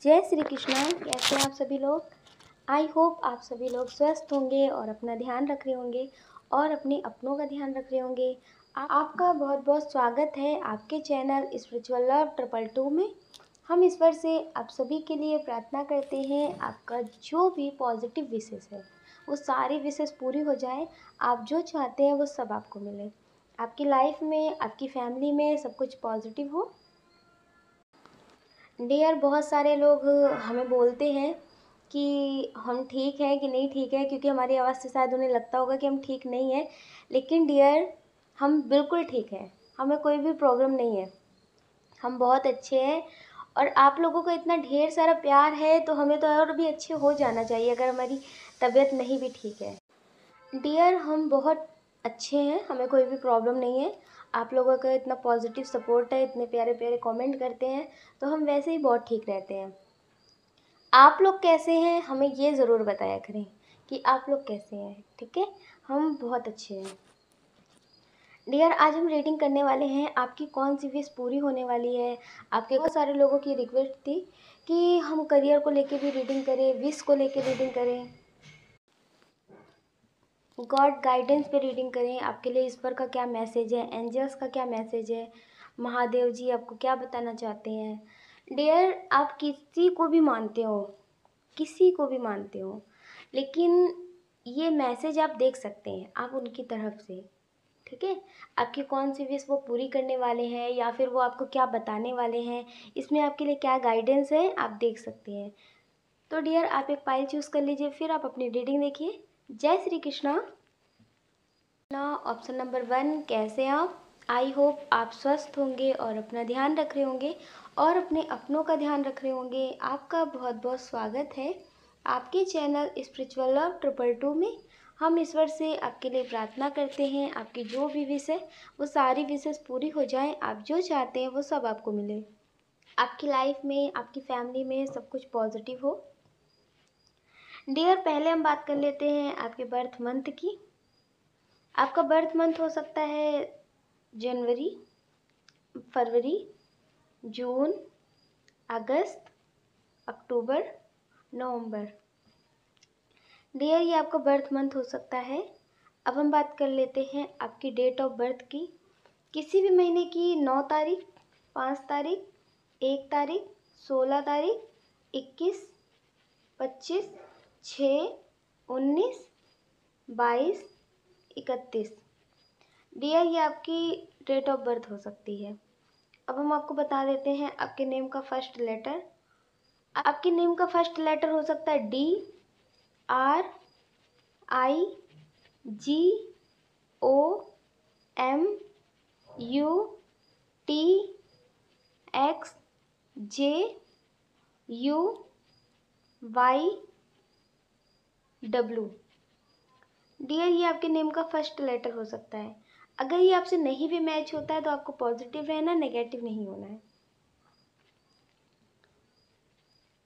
जय श्री कृष्णा। कैसे हैं आप सभी लोग। आई होप आप सभी लोग स्वस्थ होंगे और अपना ध्यान रख रहे होंगे और अपने अपनों का ध्यान रख रहे होंगे। आपका बहुत बहुत स्वागत है आपके चैनल स्पिरिचुअल लव 222 में। हम ईश्वर से आप सभी के लिए प्रार्थना करते हैं आपका जो भी पॉजिटिव विशेष है वो सारी विशेष पूरी हो जाए। आप जो चाहते हैं वो सब आपको मिले, आपकी लाइफ में, आपकी फैमिली में सब कुछ पॉजिटिव हो। डियर, बहुत सारे लोग हमें बोलते हैं कि हम ठीक हैं कि नहीं ठीक है, क्योंकि हमारी आवाज़ से शायद उन्हें लगता होगा कि हम ठीक नहीं हैं। लेकिन डियर, हम बिल्कुल ठीक हैं, हमें कोई भी प्रॉब्लम नहीं है, हम बहुत अच्छे हैं। और आप लोगों को इतना ढेर सारा प्यार है तो हमें तो और भी अच्छे हो जाना चाहिए अगर हमारी तबीयत नहीं भी ठीक है। डियर, हम बहुत अच्छे हैं, हमें कोई भी प्रॉब्लम नहीं है। आप लोगों का इतना पॉजिटिव सपोर्ट है, इतने प्यारे प्यारे कमेंट करते हैं तो हम वैसे ही बहुत ठीक रहते हैं। आप लोग कैसे हैं हमें ये ज़रूर बताया करें कि आप लोग कैसे हैं। ठीक है, हम बहुत अच्छे हैं। डियर, आज हम रीडिंग करने वाले हैं आपकी कौन सी विश पूरी होने वाली है। आपके बहुत सारे लोगों की रिक्वेस्ट थी कि हम करियर को लेके भी रीडिंग करें, विश को लेके रीडिंग करें, गॉड गाइडेंस पे रीडिंग करें। आपके लिए ईश्वर का क्या मैसेज है, एंजल्स का क्या मैसेज है, महादेव जी आपको क्या बताना चाहते हैं। डियर, आप किसी को भी मानते हो, किसी को भी मानते हो, लेकिन ये मैसेज आप देख सकते हैं आप उनकी तरफ से। ठीक है, आपकी कौन सी विश वो पूरी करने वाले हैं या फिर वो आपको क्या बताने वाले हैं, इसमें आपके लिए क्या गाइडेंस है आप देख सकते हैं। तो डियर, आप एक पाइल चूज़ कर लीजिए, फिर आप अपनी रीडिंग देखिए। जय श्री कृष्णा। ऑप्शन नंबर 1, कैसे आप। आई होप आप स्वस्थ होंगे और अपना ध्यान रख रहे होंगे और अपने अपनों का ध्यान रख रहे होंगे। आपका बहुत बहुत स्वागत है आपके चैनल स्पिरिचुअल लव 222 में। हम ईश्वर से आपके लिए प्रार्थना करते हैं आपकी जो भी विश है वो सारी विशेष पूरी हो जाएं। आप जो चाहते हैं वो सब आपको मिले, आपकी लाइफ में, आपकी फैमिली में सब कुछ पॉजिटिव हो। डियर, पहले हम बात कर लेते हैं आपके बर्थ मंथ की। आपका बर्थ मंथ हो सकता है जनवरी, फरवरी, जून, अगस्त, अक्टूबर, नवंबर। डियर, ये आपका बर्थ मंथ हो सकता है। अब हम बात कर लेते हैं आपकी डेट ऑफ बर्थ की। किसी भी महीने की 9 तारीख, 5 तारीख, 1 तारीख, 16 तारीख, 21, 25, 6, 19, 22, 31। डियर, ये आपकी डेट ऑफ बर्थ हो सकती है। अब हम आपको बता देते हैं आपके नेम का फर्स्ट लेटर। आपके नेम का फर्स्ट लेटर हो सकता है D, R, I, G, O, M, U, T, X, J, U, Y, W। Dear, ये आपके नेम का फर्स्ट लेटर हो सकता है। अगर ये आपसे नहीं भी मैच होता है तो आपको पॉजिटिव रहना, नेगेटिव नहीं होना है।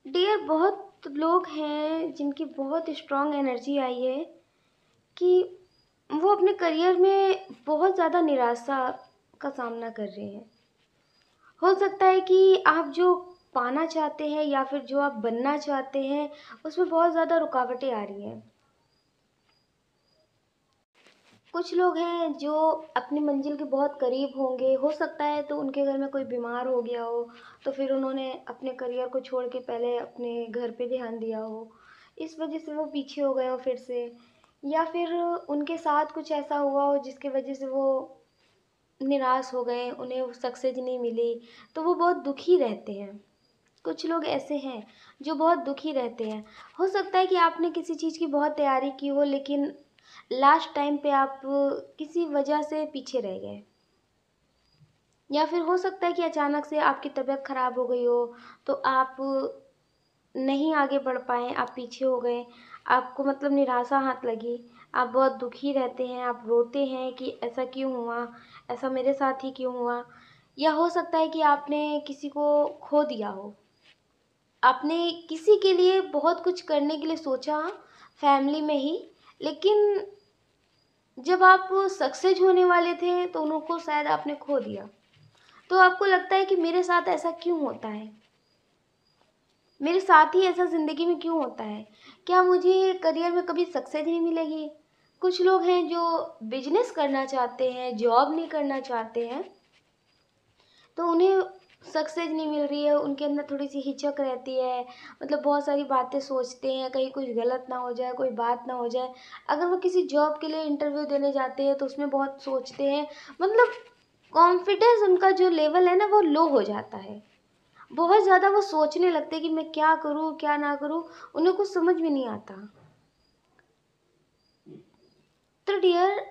डियर, बहुत लोग हैं जिनकी बहुत स्ट्रॉन्ग एनर्जी आई है कि वो अपने करियर में बहुत ज़्यादा निराशा का सामना कर रहे हैं। हो सकता है कि आप जो पाना चाहते हैं या फिर जो आप बनना चाहते हैं उसमें बहुत ज़्यादा रुकावटें आ रही हैं। कुछ लोग हैं जो अपनी मंजिल के बहुत करीब होंगे, हो सकता है तो उनके घर में कोई बीमार हो गया हो तो फिर उन्होंने अपने करियर को छोड़ के पहले अपने घर पे ध्यान दिया हो, इस वजह से वो पीछे हो गए हो फिर से। या फिर उनके साथ कुछ ऐसा हुआ हो जिसकी वजह से वो निराश हो गए, उन्हें सक्सेस नहीं मिली तो वो बहुत दुखी रहते हैं। कुछ लोग ऐसे हैं जो बहुत दुखी रहते हैं। हो सकता है कि आपने किसी चीज़ की बहुत तैयारी की हो लेकिन लास्ट टाइम पे आप किसी वजह से पीछे रह गए, या फिर हो सकता है कि अचानक से आपकी तबीयत ख़राब हो गई हो तो आप नहीं आगे बढ़ पाए, आप पीछे हो गए, आपको मतलब निराशा हाथ लगी, आप बहुत दुखी रहते हैं, आप रोते हैं कि ऐसा क्यों हुआ, ऐसा मेरे साथ ही क्यों हुआ। या हो सकता है कि आपने किसी को खो दिया हो, आपने किसी के लिए बहुत कुछ करने के लिए सोचा फैमिली में ही, लेकिन जब आप सक्सेस होने वाले थे तो उनको शायद आपने खो दिया। तो आपको लगता है कि मेरे साथ ऐसा क्यों होता है, मेरे साथ ही ऐसा ज़िंदगी में क्यों होता है? क्या मुझे करियर में कभी सक्सेस नहीं मिलेगी? कुछ लोग हैं जो बिजनेस करना चाहते हैं, जॉब नहीं करना चाहते हैं, तो उन्हें सक्सेस नहीं मिल रही है, उनके अंदर थोड़ी-सी हिचक रहती है, मतलब बहुत सारी बातें सोचते हैं, कहीं कुछ गलत ना हो जाए, कोई बात ना हो जाए। अगर वो किसी जॉब के लिए इंटरव्यू देने जाते हैं, तो उसमें बहुत सोचते हैं, मतलब कॉन्फिडेंस उनका जो लेवल है ना, वो लो हो जाता है। बहुत ज़्यादा वो सोचने लगते हैं कि मैं क्या करूँ, क्या ना करूँ, उन्हें कुछ समझ में नहीं आता। तो डियर,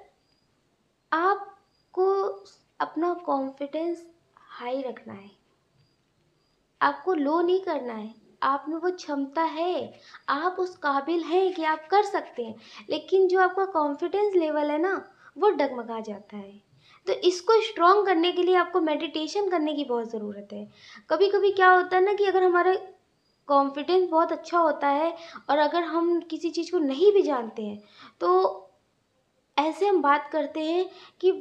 आपको अपना कॉन्फिडेंस हाई रखना है, आपको लो नहीं करना है। आप में वो क्षमता है, आप उस काबिल हैं कि आप कर सकते हैं, लेकिन जो आपका कॉन्फिडेंस लेवल है ना, वो डगमगा जाता है। तो इसको स्ट्रॉन्ग करने के लिए आपको मेडिटेशन करने की बहुत ज़रूरत है। कभी कभी क्या होता है ना कि अगर हमारा कॉन्फिडेंस बहुत अच्छा होता है और अगर हम किसी चीज़ को नहीं भी जानते हैं, तो ऐसे हम बात करते हैं कि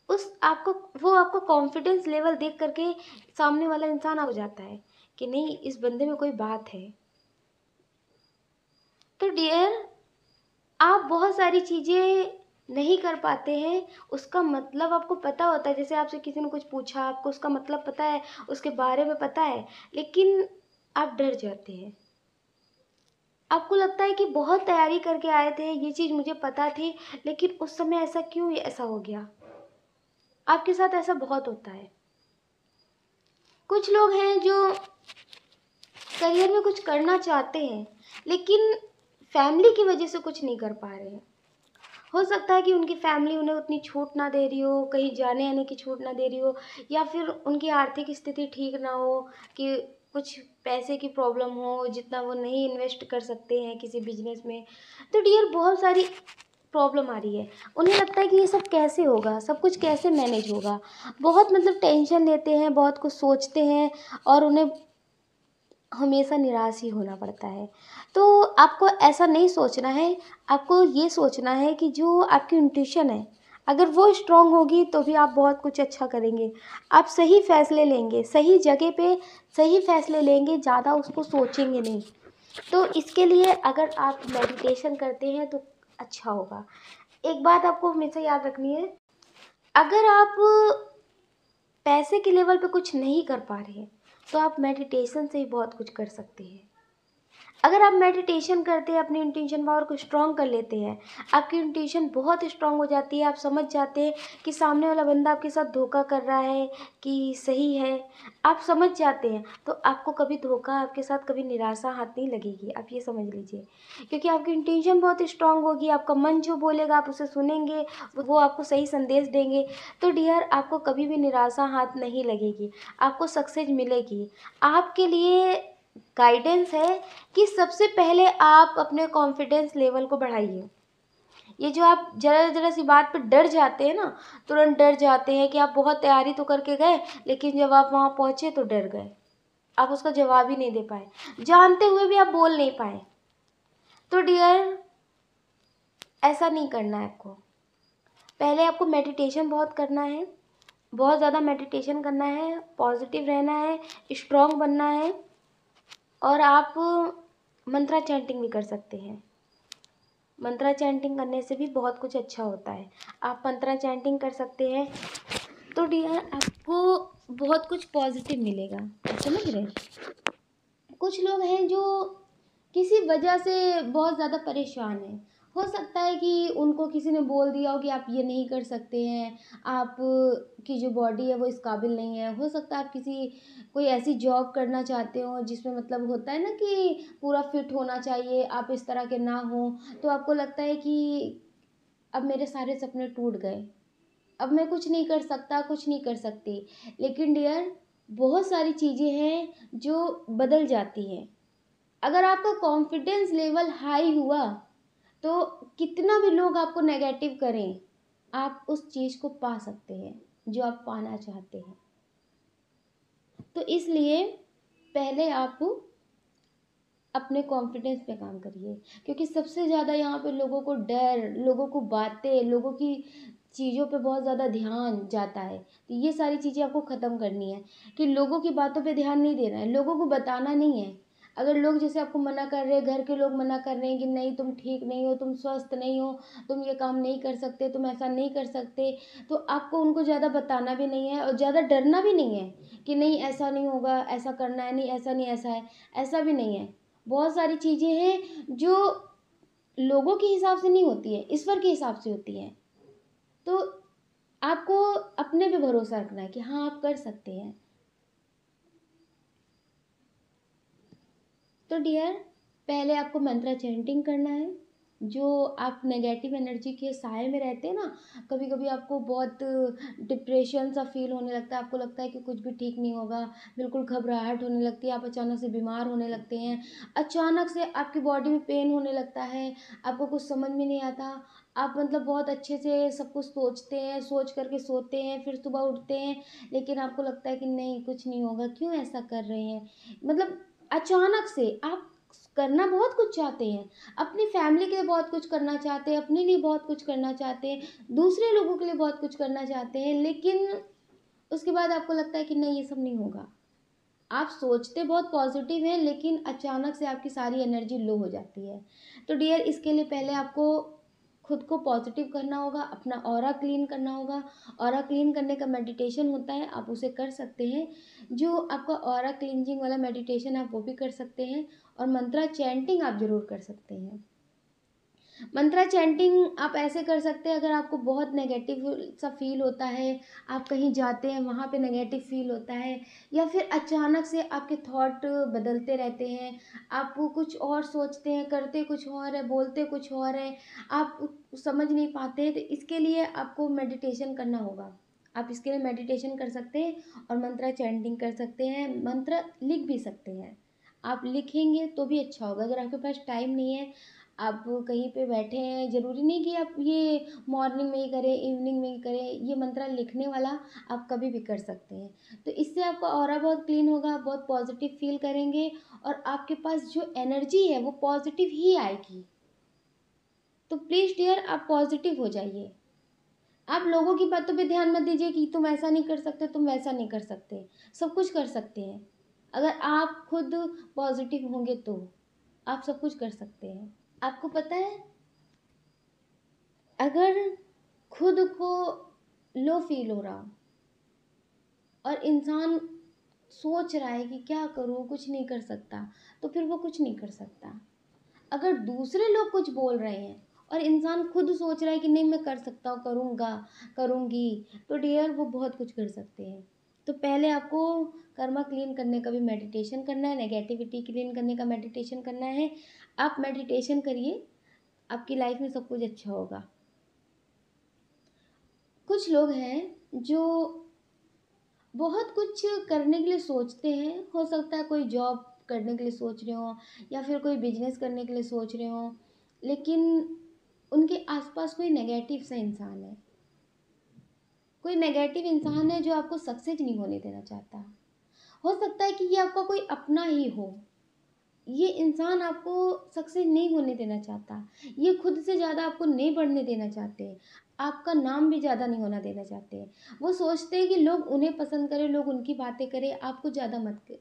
उस आपको वो आपका कॉन्फिडेंस लेवल देख करके सामने वाला इंसान हो जाता है कि नहीं, इस बंदे में कोई बात है। तो डियर, आप बहुत सारी चीज़ें नहीं कर पाते हैं, उसका मतलब आपको पता होता है। जैसे आपसे किसी ने कुछ पूछा, आपको उसका मतलब पता है, उसके बारे में पता है, लेकिन आप डर जाते हैं। आपको लगता है कि बहुत तैयारी करके आए थे, ये चीज़ मुझे पता थी, लेकिन उस समय ऐसा क्यों ऐसा हो गया? आपके साथ ऐसा बहुत होता है। कुछ लोग हैं जो करियर में कुछ करना चाहते हैं, लेकिन फैमिली की वजह से कुछ नहीं कर पा रहे हैं। हो सकता है कि उनकी फैमिली उन्हें उतनी छूट ना दे रही हो, कहीं जाने आने की छूट ना दे रही हो, या फिर उनकी आर्थिक स्थिति ठीक ना हो, कि कुछ पैसे की प्रॉब्लम हो जितना वो नहीं इन्वेस्ट कर सकते हैं किसी बिजनेस में। तो डियर, बहुत सारी प्रॉब्लम आ रही है। उन्हें लगता है कि ये सब कैसे होगा, सब कुछ कैसे मैनेज होगा। बहुत मतलब टेंशन लेते हैं, बहुत कुछ सोचते हैं, और उन्हें हमेशा निराश ही होना पड़ता है। तो आपको ऐसा नहीं सोचना है, आपको ये सोचना है कि जो आपकी इंट्यूशन है, अगर वो स्ट्रॉन्ग होगी तो भी आप बहुत कुछ अच्छा करेंगे। आप सही फैसले लेंगे, सही जगह पे सही फैसले लेंगे, ज़्यादा उसको सोचेंगे नहीं। तो इसके लिए अगर आप मेडिटेशन करते हैं तो अच्छा होगा। एक बात आपको हमेशा याद रखनी है, अगर आप पैसे के लेवल पे कुछ नहीं कर पा रहे हैं, तो आप मेडिटेशन से ही बहुत कुछ कर सकते हैं। अगर आप मेडिटेशन करते हैं, अपनी इंट्यूशन पावर को स्ट्रॉन्ग कर लेते हैं, आपकी इंट्यूशन बहुत स्ट्रॉन्ग हो जाती है, आप समझ जाते हैं कि सामने वाला बंदा आपके साथ धोखा कर रहा है कि सही है, आप समझ जाते हैं, तो आपको कभी धोखा, आपके साथ कभी निराशा हाथ नहीं लगेगी। आप ये समझ लीजिए, क्योंकि आपकी इंट्यूशन बहुत स्ट्रॉन्ग होगी, आपका मन जो बोलेगा आप उसे सुनेंगे, वो आपको सही संदेश देंगे। तो डियर, आपको कभी भी निराशा हाथ नहीं लगेगी, आपको सक्सेस मिलेगी। आपके लिए गाइडेंस है कि सबसे पहले आप अपने कॉन्फिडेंस लेवल को बढ़ाइए। ये जो आप ज़रा ज़रा सी बात पे डर जाते हैं ना, तुरंत डर जाते हैं कि आप बहुत तैयारी तो करके गए, लेकिन जब आप वहाँ पहुँचे तो डर गए, आप उसका जवाब ही नहीं दे पाए, जानते हुए भी आप बोल नहीं पाए। तो डियर, ऐसा नहीं करना है आपको। पहले आपको मेडिटेशन बहुत करना है, बहुत ज़्यादा मेडिटेशन करना है, पॉजिटिव रहना है, स्ट्रॉन्ग बनना है, और आप मंत्रा चैंटिंग भी कर सकते हैं। मंत्रा चैंटिंग करने से भी बहुत कुछ अच्छा होता है। आप मंत्रा चैंटिंग कर सकते हैं, तो डियर आपको बहुत कुछ पॉजिटिव मिलेगा। आप समझ रहे हैं? कुछ लोग हैं जो किसी वजह से बहुत ज़्यादा परेशान हैं। हो सकता है कि उनको किसी ने बोल दिया हो कि आप ये नहीं कर सकते हैं, आप की जो बॉडी है वो इस काबिल नहीं है। हो सकता है आप किसी कोई ऐसी जॉब करना चाहते हो जिसमें मतलब होता है ना कि पूरा फिट होना चाहिए, आप इस तरह के ना हो, तो आपको लगता है कि अब मेरे सारे सपने टूट गए, अब मैं कुछ नहीं कर सकता, कुछ नहीं कर सकती। लेकिन डियर, बहुत सारी चीज़ें हैं जो बदल जाती हैं। अगर आपका कॉन्फिडेंस लेवल हाई हुआ, तो कितना भी लोग आपको नेगेटिव करें, आप उस चीज़ को पा सकते हैं जो आप पाना चाहते हैं। तो इसलिए पहले आप अपने कॉन्फिडेंस पे काम करिए, क्योंकि सबसे ज़्यादा यहाँ पे लोगों को डर, लोगों को बातें, लोगों की चीज़ों पे बहुत ज़्यादा ध्यान जाता है। तो ये सारी चीज़ें आपको ख़त्म करनी है कि लोगों की बातों पे ध्यान नहीं देना है, लोगों को बताना नहीं है। अगर लोग जैसे आपको मना कर रहे हैं, घर के लोग मना कर रहे हैं कि नहीं तुम ठीक नहीं हो, तुम स्वस्थ नहीं हो, तुम ये काम नहीं कर सकते, तुम ऐसा नहीं कर सकते, तो आपको उनको ज़्यादा बताना भी नहीं है और ज़्यादा डरना भी नहीं है कि नहीं ऐसा नहीं होगा, ऐसा करना है, नहीं ऐसा नहीं ऐसा है, ऐसा भी नहीं है। बहुत सारी चीज़ें हैं जो लोगों के हिसाब से नहीं होती है, ईश्वर के हिसाब से होती है। तो आपको अपने पे भरोसा रखना है कि हाँ आप कर सकते हैं। तो डियर, पहले आपको मंत्रा चैंटिंग करना है। जो आप नेगेटिव एनर्जी के साए में रहते हैं ना, कभी कभी आपको बहुत डिप्रेशन सा फील होने लगता है, आपको लगता है कि कुछ भी ठीक नहीं होगा, बिल्कुल घबराहट होने लगती है, आप अचानक से बीमार होने लगते हैं, अचानक से आपकी बॉडी में पेन होने लगता है, आपको कुछ समझ में नहीं आता, आप मतलब बहुत अच्छे से सब कुछ सोचते हैं, सोच करके सोते हैं, फिर सुबह उठते हैं, लेकिन आपको लगता है कि नहीं कुछ नहीं होगा, क्यों ऐसा कर रहे हैं। मतलब अचानक से आप करना बहुत कुछ चाहते हैं, अपनी फैमिली के लिए बहुत कुछ करना चाहते हैं, अपने लिए बहुत कुछ करना चाहते हैं, दूसरे लोगों के लिए बहुत कुछ करना चाहते हैं, लेकिन उसके बाद आपको लगता है कि नहीं ये सब नहीं होगा। आप सोचते बहुत पॉजिटिव हैं, लेकिन अचानक से आपकी सारी एनर्जी लो हो जाती है। तो डियर, इसके लिए पहले आपको खुद को पॉजिटिव करना होगा, अपना ऑरा क्लीन करना होगा। ऑरा क्लीन करने का मेडिटेशन होता है, आप उसे कर सकते हैं। जो आपका ऑरा क्लींजिंग वाला मेडिटेशन आप वो भी कर सकते हैं, और मंत्रा चैंटिंग आप ज़रूर कर सकते हैं। मंत्रा चैंटिंग आप ऐसे कर सकते हैं, अगर आपको बहुत नेगेटिव सा फील होता है, आप कहीं जाते हैं वहाँ पे नेगेटिव फील होता है, या फिर अचानक से आपके थॉट बदलते रहते हैं, आप कुछ और सोचते हैं, करते कुछ और है, बोलते कुछ और है, आप समझ नहीं पाते हैं, तो इसके लिए आपको मेडिटेशन करना होगा। आप इसके लिए मेडिटेशन कर सकते हैं और मंत्रा चैंटिंग कर सकते हैं, मंत्र लिख भी सकते हैं। आप लिखेंगे तो भी अच्छा होगा। अगर आपके पास टाइम नहीं है, आप कहीं पे बैठे हैं, ज़रूरी नहीं कि आप ये मॉर्निंग में ही करें, इवनिंग में ही करें, ये मंत्र लिखने वाला आप कभी भी कर सकते हैं। तो इससे आपका ऑरा बहुत क्लीन होगा, आप बहुत पॉजिटिव फील करेंगे, और आपके पास जो एनर्जी है वो पॉजिटिव ही आएगी। तो प्लीज़ डियर, आप पॉजिटिव हो जाइए। आप लोगों की बातों पे ध्यान मत दीजिए कि तुम ऐसा नहीं कर सकते, तुम वैसा नहीं कर सकते, सब कुछ कर सकते हैं। अगर आप खुद पॉजिटिव होंगे तो आप सब कुछ कर सकते हैं। आपको पता है, अगर खुद को लो फील हो रहा और इंसान सोच रहा है कि क्या करूँ, कुछ नहीं कर सकता, तो फिर वो कुछ नहीं कर सकता। अगर दूसरे लोग कुछ बोल रहे हैं और इंसान खुद सोच रहा है कि नहीं मैं कर सकता हूँ, करूँगा, करूँगी, तो डियर वो बहुत कुछ कर सकते हैं। तो पहले आपको कर्मा क्लीन करने का भी मेडिटेशन करना है, नेगेटिविटी क्लीन करने का मेडिटेशन करना है। आप मेडिटेशन करिए, आपकी लाइफ में सब कुछ अच्छा होगा। कुछ लोग हैं जो बहुत कुछ करने के लिए सोचते हैं, हो सकता है कोई जॉब करने के लिए सोच रहे हो, या फिर कोई बिजनेस करने के लिए सोच रहे हो, लेकिन उनके आसपास कोई नेगेटिव सा इंसान है, कोई नेगेटिव इंसान है जो आपको सक्सेस नहीं होने देना चाहता। हो सकता है कि ये आपका कोई अपना ही हो, ये इंसान आपको सक्सेस नहीं होने देना चाहता, ये खुद से ज़्यादा आपको नहीं बढ़ने देना चाहते, आपका नाम भी ज़्यादा नहीं होना देना चाहते। वो सोचते हैं कि लोग उन्हें पसंद करें, लोग उनकी बातें करें, आपको ज़्यादा मत कर,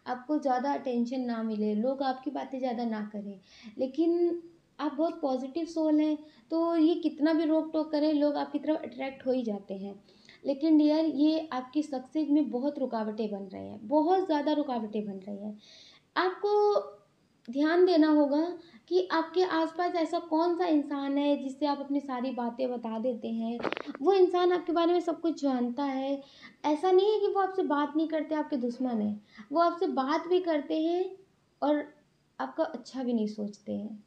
आपको ज़्यादा अटेंशन ना मिले, लोग आपकी बातें ज़्यादा ना करें। लेकिन आप बहुत पॉजिटिव सोल हैं, तो ये कितना भी रोक टोक करें, लोग आपकी तरफ अट्रैक्ट हो ही जाते हैं। लेकिन डियर, ये आपकी सक्सेस में बहुत रुकावटें बन रहे हैं, बहुत ज़्यादा रुकावटें बन रही हैं। आपको ध्यान देना होगा कि आपके आसपास ऐसा कौन सा इंसान है जिससे आप अपनी सारी बातें बता देते हैं। वो इंसान आपके बारे में सब कुछ जानता है। ऐसा नहीं है कि वो आपसे बात नहीं करते, आपके दुश्मन हैं, वो आपसे बात भी करते हैं और आपका अच्छा भी नहीं सोचते हैं।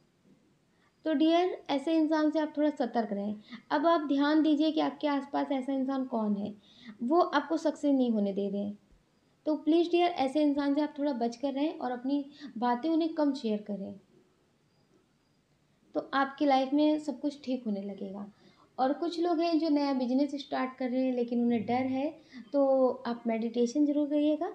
तो डियर, ऐसे इंसान से आप थोड़ा सतर्क रहें। अब आप ध्यान दीजिए कि आपके आसपास ऐसा इंसान कौन है, वो आपको सक्सेस नहीं होने दे रहे हैं। तो प्लीज़ डियर, ऐसे इंसान से आप थोड़ा बच कर रहें और अपनी बातें उन्हें कम शेयर करें, तो आपकी लाइफ में सब कुछ ठीक होने लगेगा। और कुछ लोग हैं जो नया बिजनेस स्टार्ट कर रहे हैं लेकिन उन्हें डर है, तो आप मेडिटेशन ज़रूर करिएगा।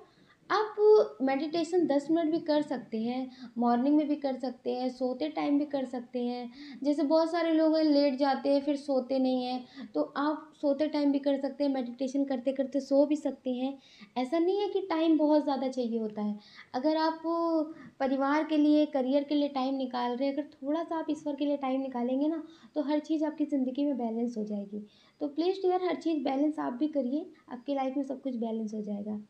आप मेडिटेशन 10 मिनट भी कर सकते हैं, मॉर्निंग में भी कर सकते हैं, सोते टाइम भी कर सकते हैं। जैसे बहुत सारे लोग हैं लेट जाते हैं फिर सोते नहीं हैं, तो आप सोते टाइम भी कर सकते हैं, मेडिटेशन करते करते सो भी सकते हैं। ऐसा नहीं है कि टाइम बहुत ज़्यादा चाहिए होता है। अगर आप परिवार के लिए, करियर के लिए टाइम निकाल रहे हैं, अगर थोड़ा-सा आप ईश्वर के लिए टाइम निकालेंगे ना, तो हर चीज़ आपकी ज़िंदगी में बैलेंस हो जाएगी। तो प्लीज़ डियर, हर चीज़ बैलेंस आप भी करिए, आपकी लाइफ में सब कुछ बैलेंस हो जाएगा।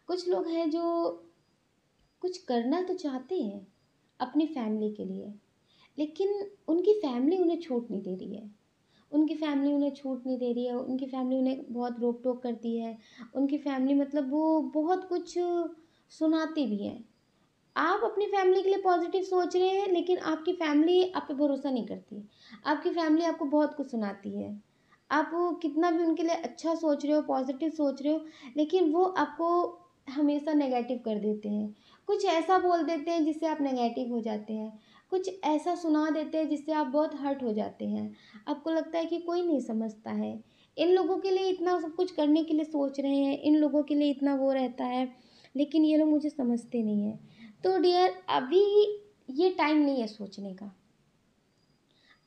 कुछ लोग हैं जो कुछ करना तो चाहते हैं अपनी फैमिली के लिए, लेकिन उनकी फैमिली उन्हें छूट नहीं दे रही है। उनकी फैमिली उन्हें छूट नहीं दे रही है, उनकी फैमिली उन्हें बहुत रोक-टोक करती है। उनकी फैमिली मतलब वो बहुत कुछ सुनाती भी है। आप अपनी फैमिली के लिए पॉजिटिव सोच रहे हैं, लेकिन आपकी फैमिली आप पे भरोसा नहीं करती। आपकी फैमिली आपको बहुत कुछ सुनाती है। आप कितना भी उनके लिए अच्छा सोच रहे हो, पॉजिटिव सोच रहे हो, लेकिन वो आपको हमेशा नेगेटिव कर देते हैं। कुछ ऐसा बोल देते हैं जिससे आप नेगेटिव हो जाते हैं। कुछ ऐसा सुना देते हैं जिससे आप बहुत हर्ट हो जाते हैं। आपको लगता है कि कोई नहीं समझता है। इन लोगों के लिए इतना सब कुछ करने के लिए सोच रहे हैं, इन लोगों के लिए इतना वो रहता है, लेकिन ये लोग मुझे समझते नहीं हैं। तो डियर, अभी ये टाइम नहीं है सोचने का।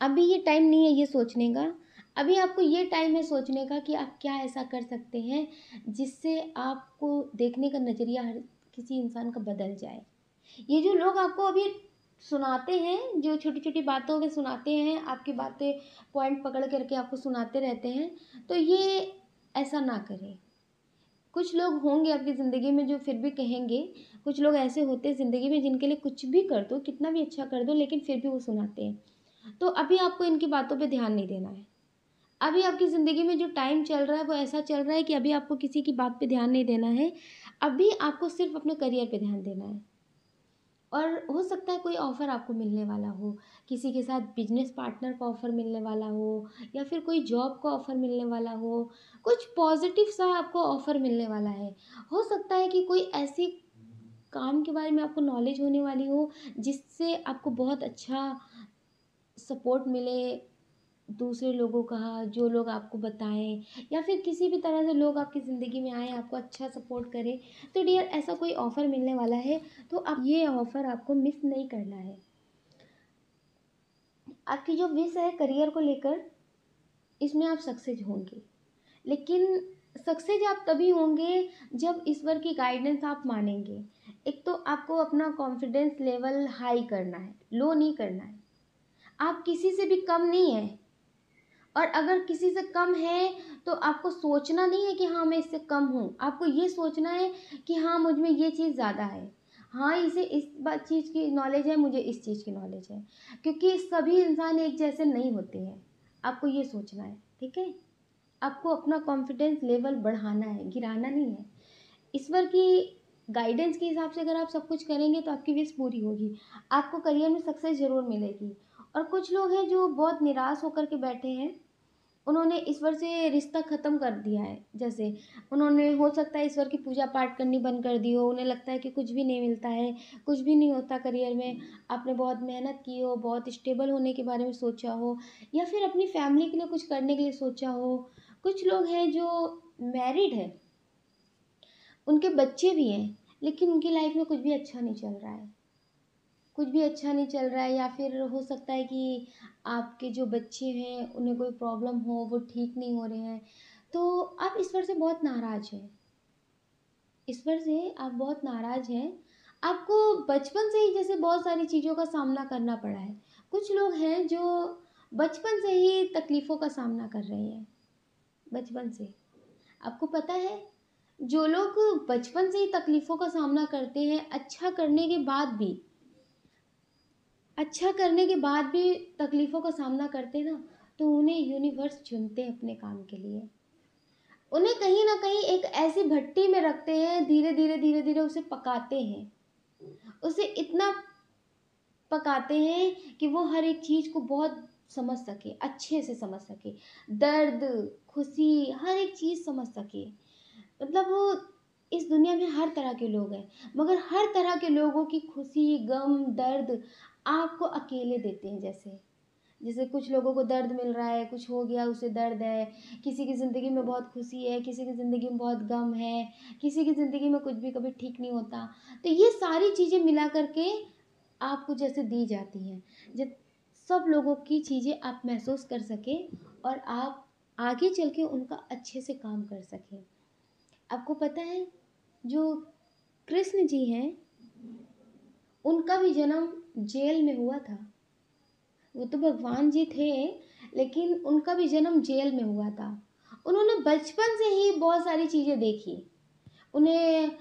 अभी ये टाइम नहीं है ये सोचने का। अभी आपको ये टाइम है सोचने का कि आप क्या ऐसा कर सकते हैं जिससे आपको देखने का नज़रिया हर किसी इंसान का बदल जाए। ये जो लोग आपको अभी सुनाते हैं, जो छोटी-छोटी बातों में सुनाते हैं, आपकी बातें पॉइंट पकड़ कर के आपको सुनाते रहते हैं, तो ये ऐसा ना करें। कुछ लोग होंगे आपकी ज़िंदगी में जो फिर भी कहेंगे, कुछ लोग ऐसे होते हैं ज़िंदगी में जिनके लिए कुछ भी कर दो, कितना भी अच्छा कर दो, लेकिन फिर भी वो सुनाते हैं। तो अभी आपको इनकी बातों पे ध्यान नहीं देना है। अभी आपकी ज़िंदगी में जो टाइम चल रहा है वो ऐसा चल रहा है कि अभी आपको किसी की बात पे ध्यान नहीं देना है। अभी आपको सिर्फ़ अपने करियर पे ध्यान देना है। और हो सकता है कोई ऑफ़र आपको मिलने वाला हो, किसी के साथ बिज़नेस पार्टनर का ऑफ़र मिलने वाला हो, या फिर कोई जॉब का ऑफ़र मिलने वाला हो, कुछ पॉज़िटिव सा आपको ऑफ़र मिलने वाला है। हो सकता है कि कोई ऐसी काम के बारे में आपको नॉलेज होने वाली हो, जिससे आपको बहुत अच्छा सपोर्ट मिले दूसरे लोगों का, जो लोग आपको बताएँ, या फिर किसी भी तरह से लोग आपकी ज़िंदगी में आएँ, आपको अच्छा सपोर्ट करें। तो डियर, ऐसा कोई ऑफ़र मिलने वाला है, तो आप ये ऑफ़र आपको मिस नहीं करना है। आपकी जो विश है करियर को लेकर, इसमें आप सक्सेस होंगे। लेकिन सक्सेस आप तभी होंगे जब ईश्वर की गाइडेंस आप मानेंगे। एक तो आपको अपना कॉन्फिडेंस लेवल हाई करना है, लो नहीं करना है। आप किसी से भी कम नहीं हैं। और अगर किसी से कम है, तो आपको सोचना नहीं है कि हाँ मैं इससे कम हूँ। आपको ये सोचना है कि हाँ मुझ में ये चीज़ ज़्यादा है। हाँ, इसे इस बात चीज़ की नॉलेज है, मुझे इस चीज़ की नॉलेज है। क्योंकि सभी इंसान एक जैसे नहीं होते हैं। आपको ये सोचना है, ठीक है? आपको अपना कॉन्फिडेंस लेवल बढ़ाना है, गिराना नहीं है। ईश्वर की गाइडेंस के हिसाब से अगर आप सब कुछ करेंगे तो आपकी विश पूरी होगी। आपको करियर में सक्सेस ज़रूर मिलेगी। और कुछ लोग हैं जो बहुत निराश होकर के बैठे हैं, उन्होंने ईश्वर से रिश्ता ख़त्म कर दिया है। जैसे उन्होंने, हो सकता है, ईश्वर की पूजा पाठ करनी बंद कर दी हो, उन्हें लगता है कि कुछ भी नहीं मिलता है, कुछ भी नहीं होता करियर में। आपने बहुत मेहनत की हो, बहुत स्टेबल होने के बारे में सोचा हो, या फिर अपनी फैमिली के लिए कुछ करने के लिए सोचा हो। कुछ लोग हैं जो मैरिड हैं, उनके बच्चे भी हैं, लेकिन उनकी लाइफ में कुछ भी अच्छा नहीं चल रहा है। कुछ भी अच्छा नहीं चल रहा है, या फिर हो सकता है कि आपके जो बच्चे हैं उन्हें कोई प्रॉब्लम हो, वो ठीक नहीं हो रहे हैं। तो आप ईश्वर से बहुत नाराज़ हैं। ईश्वर से आप बहुत नाराज़ हैं। आपको बचपन से ही जैसे बहुत सारी चीज़ों का सामना करना पड़ा है। कुछ लोग हैं जो बचपन से ही तकलीफ़ों का सामना कर रहे हैं, बचपन से। आपको पता है, जो लोग बचपन से ही तकलीफ़ों का सामना करते हैं, अच्छा करने के बाद भी तकलीफ़ों का सामना करते हैं ना, तो उन्हें यूनिवर्स चुनते हैं अपने काम के लिए। उन्हें कहीं न कहीं एक ऐसी भट्टी में रखते हैं, धीरे-धीरे, धीरे-धीरे उसे पकाते हैं। उसे इतना पकाते हैं कि वो हर एक चीज़ को बहुत समझ सके, अच्छे से समझ सके। दर्द, खुशी, हर एक चीज़ समझ सके। मतलब वो, इस दुनिया में हर तरह के लोग हैं, मगर हर तरह के लोगों की खुशी, गम, दर्द आपको अकेले देते हैं जैसे। जैसे कुछ लोगों को दर्द मिल रहा है, कुछ हो गया उसे दर्द है, किसी की ज़िंदगी में बहुत खुशी है, किसी की ज़िंदगी में बहुत गम है, किसी की ज़िंदगी में कुछ भी कभी ठीक नहीं होता। तो ये सारी चीज़ें मिला करके आपको जैसे दी जाती हैं, जब सब लोगों की चीज़ें आप महसूस कर सकें और आप आगे चल के उनका अच्छे से काम कर सकें। आपको पता है, जो कृष्ण जी हैं, उनका भी जन्म जेल में हुआ था। वो तो भगवान जी थे, लेकिन उनका भी जन्म जेल में हुआ था। उन्होंने बचपन से ही बहुत सारी चीज़ें देखी। उन्हें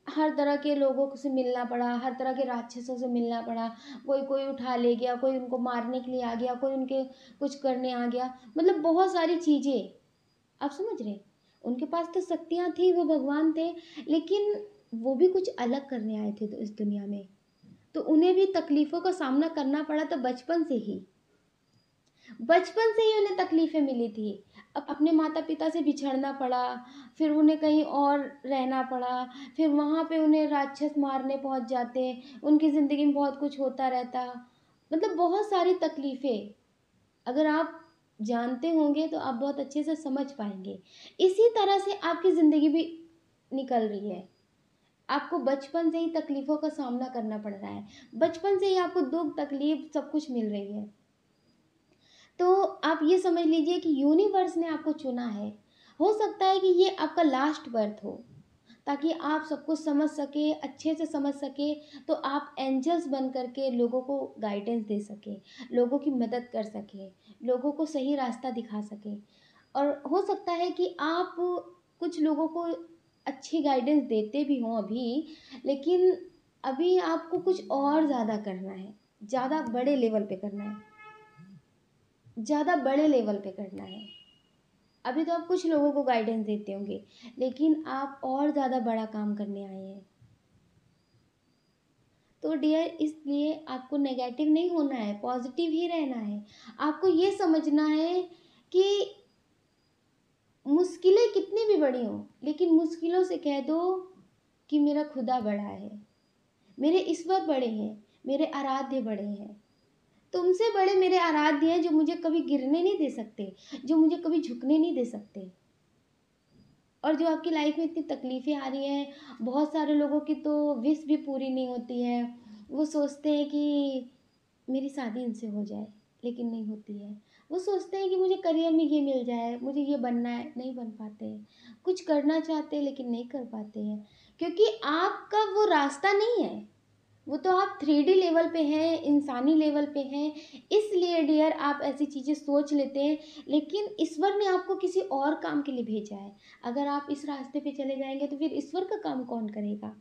हर तरह के लोगों से मिलना पड़ा, हर तरह के राक्षसों से मिलना पड़ा। कोई कोई उठा ले गया, कोई उनको मारने के लिए आ गया, कोई उनके कुछ करने आ गया। मतलब बहुत सारी चीज़ें, आप समझ रहे हैं? उनके पास तो शक्तियाँ थी, वो भगवान थे, लेकिन वो भी कुछ अलग करने आए थे तो इस दुनिया में। तो उन्हें भी तकलीफ़ों का सामना करना पड़ा, तो बचपन से ही उन्हें तकलीफ़ें मिली थी। अब अपने माता-पिता से बिछड़ना पड़ा, फिर उन्हें कहीं और रहना पड़ा, फिर वहाँ पे उन्हें राक्षस मारने पहुँच जाते, उनकी ज़िंदगी में बहुत कुछ होता रहता। मतलब बहुत सारी तकलीफ़ें, अगर आप जानते होंगे तो आप बहुत अच्छे से समझ पाएँगे। इसी तरह से आपकी ज़िंदगी भी निकल रही है। आपको बचपन से ही तकलीफ़ों का सामना करना पड़ रहा है। बचपन से ही आपको दुःख, तकलीफ़ सब कुछ मिल रही है। तो आप ये समझ लीजिए कि यूनिवर्स ने आपको चुना है। हो सकता है कि ये आपका लास्ट बर्थ हो, ताकि आप सब कुछ समझ सकें, अच्छे से समझ सकें, तो आप एंजल्स बन कर के लोगों को गाइडेंस दे सकें, लोगों की मदद कर सकें, लोगों को सही रास्ता दिखा सकें। और हो सकता है कि आप कुछ लोगों को अच्छी गाइडेंस देते भी हों अभी, लेकिन अभी आपको कुछ और ज़्यादा करना है, ज़्यादा बड़े लेवल पे करना है, ज़्यादा बड़े लेवल पे करना है। अभी तो आप कुछ लोगों को गाइडेंस देते होंगे, लेकिन आप और ज़्यादा बड़ा काम करने आए हैं। तो डियर, इसलिए आपको नेगेटिव नहीं होना है, पॉजिटिव ही रहना है। आपको ये समझना है कि मुश्किलें कितनी भी बड़ी हों, लेकिन मुश्किलों से कह दो कि मेरा खुदा बड़ा है, मेरे ईश्वर बड़े हैं, मेरे आराध्य बड़े हैं। तुमसे बड़े मेरे आराध्य हैं, जो मुझे कभी गिरने नहीं दे सकते, जो मुझे कभी झुकने नहीं दे सकते। और जो आपकी लाइफ में इतनी तकलीफ़ें आ रही हैं, बहुत सारे लोगों की तो विश भी पूरी नहीं होती है। वो सोचते हैं कि मेरी शादी इनसे हो जाए, लेकिन नहीं होती है। वो सोचते हैं कि मुझे करियर में ये मिल जाए, मुझे ये बनना है, नहीं बन पाते हैं। कुछ करना चाहते हैं, लेकिन नहीं कर पाते हैं, क्योंकि आपका वो रास्ता नहीं है। वो तो आप 3D लेवल पे हैं, इंसानी लेवल पे हैं, इसलिए डियर आप ऐसी चीज़ें सोच लेते हैं, लेकिन ईश्वर ने आपको किसी और काम के लिए भेजा है। अगर आप इस रास्ते पे चले जाएँगे तो फिर ईश्वर का काम कौन करेगा?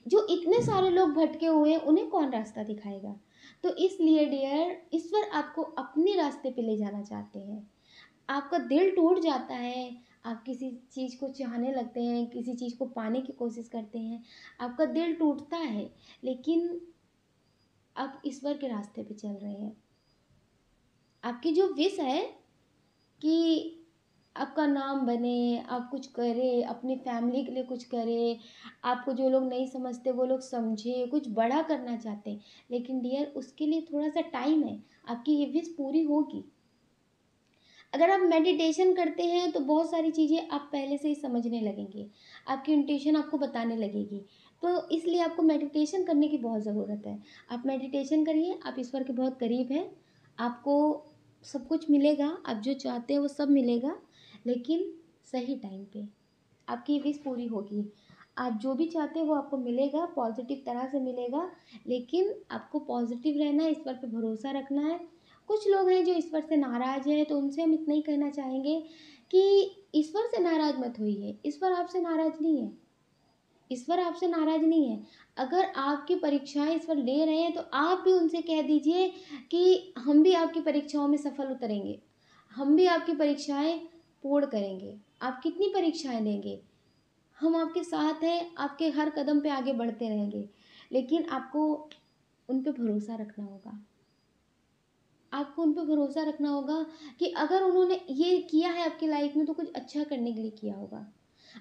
जो इतने सारे लोग भटके हुए हैं, उन्हें कौन रास्ता दिखाएगा? तो इसलिए डियर, ईश्वर आपको अपने रास्ते पे ले जाना चाहते हैं। आपका दिल टूट जाता है, आप किसी चीज़ को चाहने लगते हैं, किसी चीज़ को पाने की कोशिश करते हैं, आपका दिल टूटता है, लेकिन आप ईश्वर के रास्ते पे चल रहे हैं। आपकी जो विश है कि आपका नाम बने, आप कुछ करें, अपनी फैमिली के लिए कुछ करें, आपको जो लोग नहीं समझते वो लोग समझें, कुछ बड़ा करना चाहते हैं, लेकिन डियर उसके लिए थोड़ा-सा टाइम है, आपकी ये विश पूरी होगी। अगर आप मेडिटेशन करते हैं तो बहुत सारी चीज़ें आप पहले से ही समझने लगेंगे, आपकी इंट्यूशन आपको बताने लगेगी। तो इसलिए आपको मेडिटेशन करने की बहुत ज़रूरत है। आप मेडिटेशन करिए, आप ईश्वर के बहुत करीब हैं, आपको सब कुछ मिलेगा, आप जो चाहते हैं वो सब मिलेगा, लेकिन सही टाइम पे आपकी विश पूरी होगी। आप जो भी चाहते हैं वो आपको मिलेगा, पॉज़िटिव तरह से मिलेगा, लेकिन आपको पॉज़िटिव रहना है, ईश्वर पे भरोसा रखना है। कुछ लोग हैं जो ईश्वर से नाराज़ हैं, तो उनसे हम इतना ही कहना चाहेंगे कि ईश्वर से नाराज़ मत होइए, ईश्वर आपसे नाराज़ नहीं है। ईश्वर आपसे नाराज़ नहीं है। अगर आपकी परीक्षाएँ ईश्वर ले रहे हैं, तो आप भी उनसे कह दीजिए कि हम भी आपकी परीक्षाओं में सफल उतरेंगे। हम भी आपकी परीक्षाएँ पूर्ण करेंगे। आप कितनी परीक्षाएँ देंगे, हम आपके साथ हैं, आपके हर कदम पे आगे बढ़ते रहेंगे। लेकिन आपको उन पे भरोसा रखना होगा। आपको उन पे भरोसा रखना होगा कि अगर उन्होंने ये किया है आपकी लाइफ़ में, तो कुछ अच्छा करने के लिए किया होगा।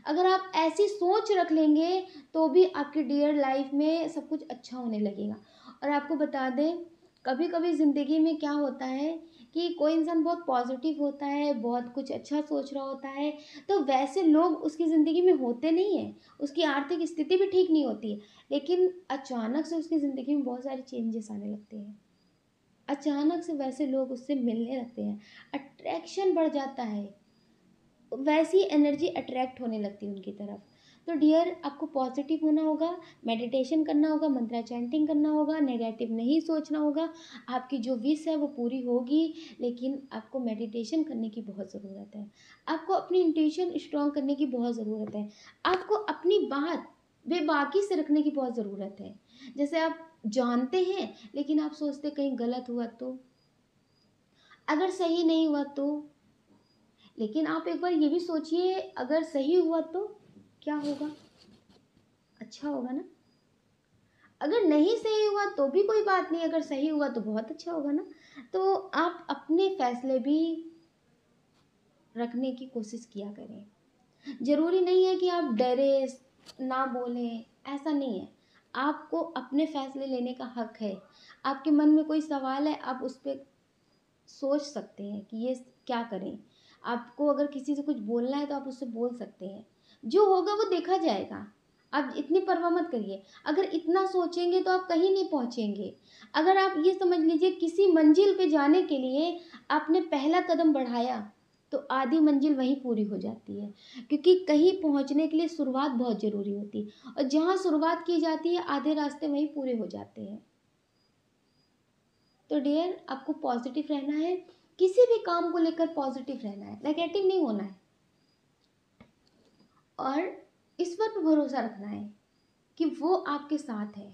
अगर आप ऐसी सोच रख लेंगे, तो भी आपकी डियर लाइफ़ में सब कुछ अच्छा होने लगेगा। और आपको बता दें, कभी-कभी ज़िंदगी में क्या होता है कि कोई इंसान बहुत पॉजिटिव होता है, बहुत कुछ अच्छा सोच रहा होता है, तो वैसे लोग उसकी ज़िंदगी में होते नहीं हैं। उसकी आर्थिक स्थिति भी ठीक नहीं होती है, लेकिन अचानक से उसकी ज़िंदगी में बहुत सारे चेंजेस आने लगते हैं। अचानक से वैसे लोग उससे मिलने लगते हैं, अट्रैक्शन बढ़ जाता है, वैसी एनर्जी अट्रैक्ट होने लगती है उनकी तरफ। तो डियर, आपको पॉजिटिव होना होगा, मेडिटेशन करना होगा, मंत्रा चैंटिंग करना होगा, नेगेटिव नहीं सोचना होगा। आपकी जो विश है वो पूरी होगी, लेकिन आपको मेडिटेशन करने की बहुत ज़रूरत है। आपको अपनी इंट्यूशन स्ट्रॉन्ग करने की बहुत ज़रूरत है। आपको अपनी बात बेबाकी से रखने की बहुत ज़रूरत है। जैसे आप जानते हैं लेकिन आप सोचते कहीं गलत हुआ तो, अगर सही नहीं हुआ तो। लेकिन आप एक बार ये भी सोचिए, अगर सही हुआ तो क्या होगा? अच्छा होगा ना। अगर नहीं सही हुआ तो भी कोई बात नहीं, अगर सही हुआ तो बहुत अच्छा होगा ना। तो आप अपने फैसले भी रखने की कोशिश किया करें। ज़रूरी नहीं है कि आप डरे ना बोलें, ऐसा नहीं है। आपको अपने फैसले लेने का हक है। आपके मन में कोई सवाल है, आप उस पर सोच सकते हैं कि ये क्या करें। आपको अगर किसी से कुछ बोलना है तो आप उससे बोल सकते हैं। जो होगा वो देखा जाएगा। आप इतनी परवाह मत करिए। अगर इतना सोचेंगे तो आप कहीं नहीं पहुंचेंगे। अगर आप ये समझ लीजिए, किसी मंजिल पे जाने के लिए आपने पहला कदम बढ़ाया तो आधी मंजिल वहीं पूरी हो जाती है, क्योंकि कहीं पहुंचने के लिए शुरुआत बहुत ज़रूरी होती है, और जहाँ शुरुआत की जाती है आधे रास्ते वहीं पूरे हो जाते हैं। तो डियर, आपको पॉजिटिव रहना है, किसी भी काम को लेकर पॉजिटिव रहना है, नेगेटिव नहीं होना है। और ईश्वर पर भरोसा रखना है कि वो आपके साथ है।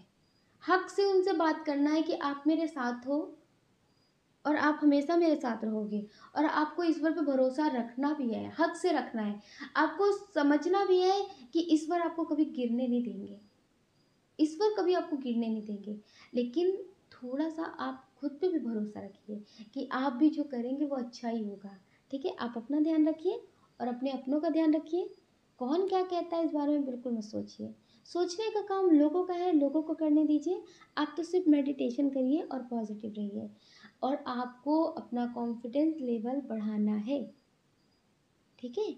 हक से उनसे बात करना है कि आप मेरे साथ हो और आप हमेशा मेरे साथ रहोगे। और आपको ईश्वर पे भरोसा रखना भी है, हक से रखना है। आपको समझना भी है कि ईश्वर आपको कभी गिरने नहीं देंगे। ईश्वर कभी आपको गिरने नहीं देंगे। लेकिन थोड़ा सा आप खुद पे भी भरोसा रखिए कि आप भी जो करेंगे वो अच्छा ही होगा। ठीक है, आप अपना ध्यान रखिए और अपने अपनों का ध्यान रखिए। कौन क्या कहता है इस बारे में बिल्कुल मत सोचिए। सोचने का काम लोगों का है, लोगों को करने दीजिए। आप तो सिर्फ मेडिटेशन करिए और पॉजिटिव रहिए। और आपको अपना कॉन्फिडेंस लेवल बढ़ाना है। ठीक है,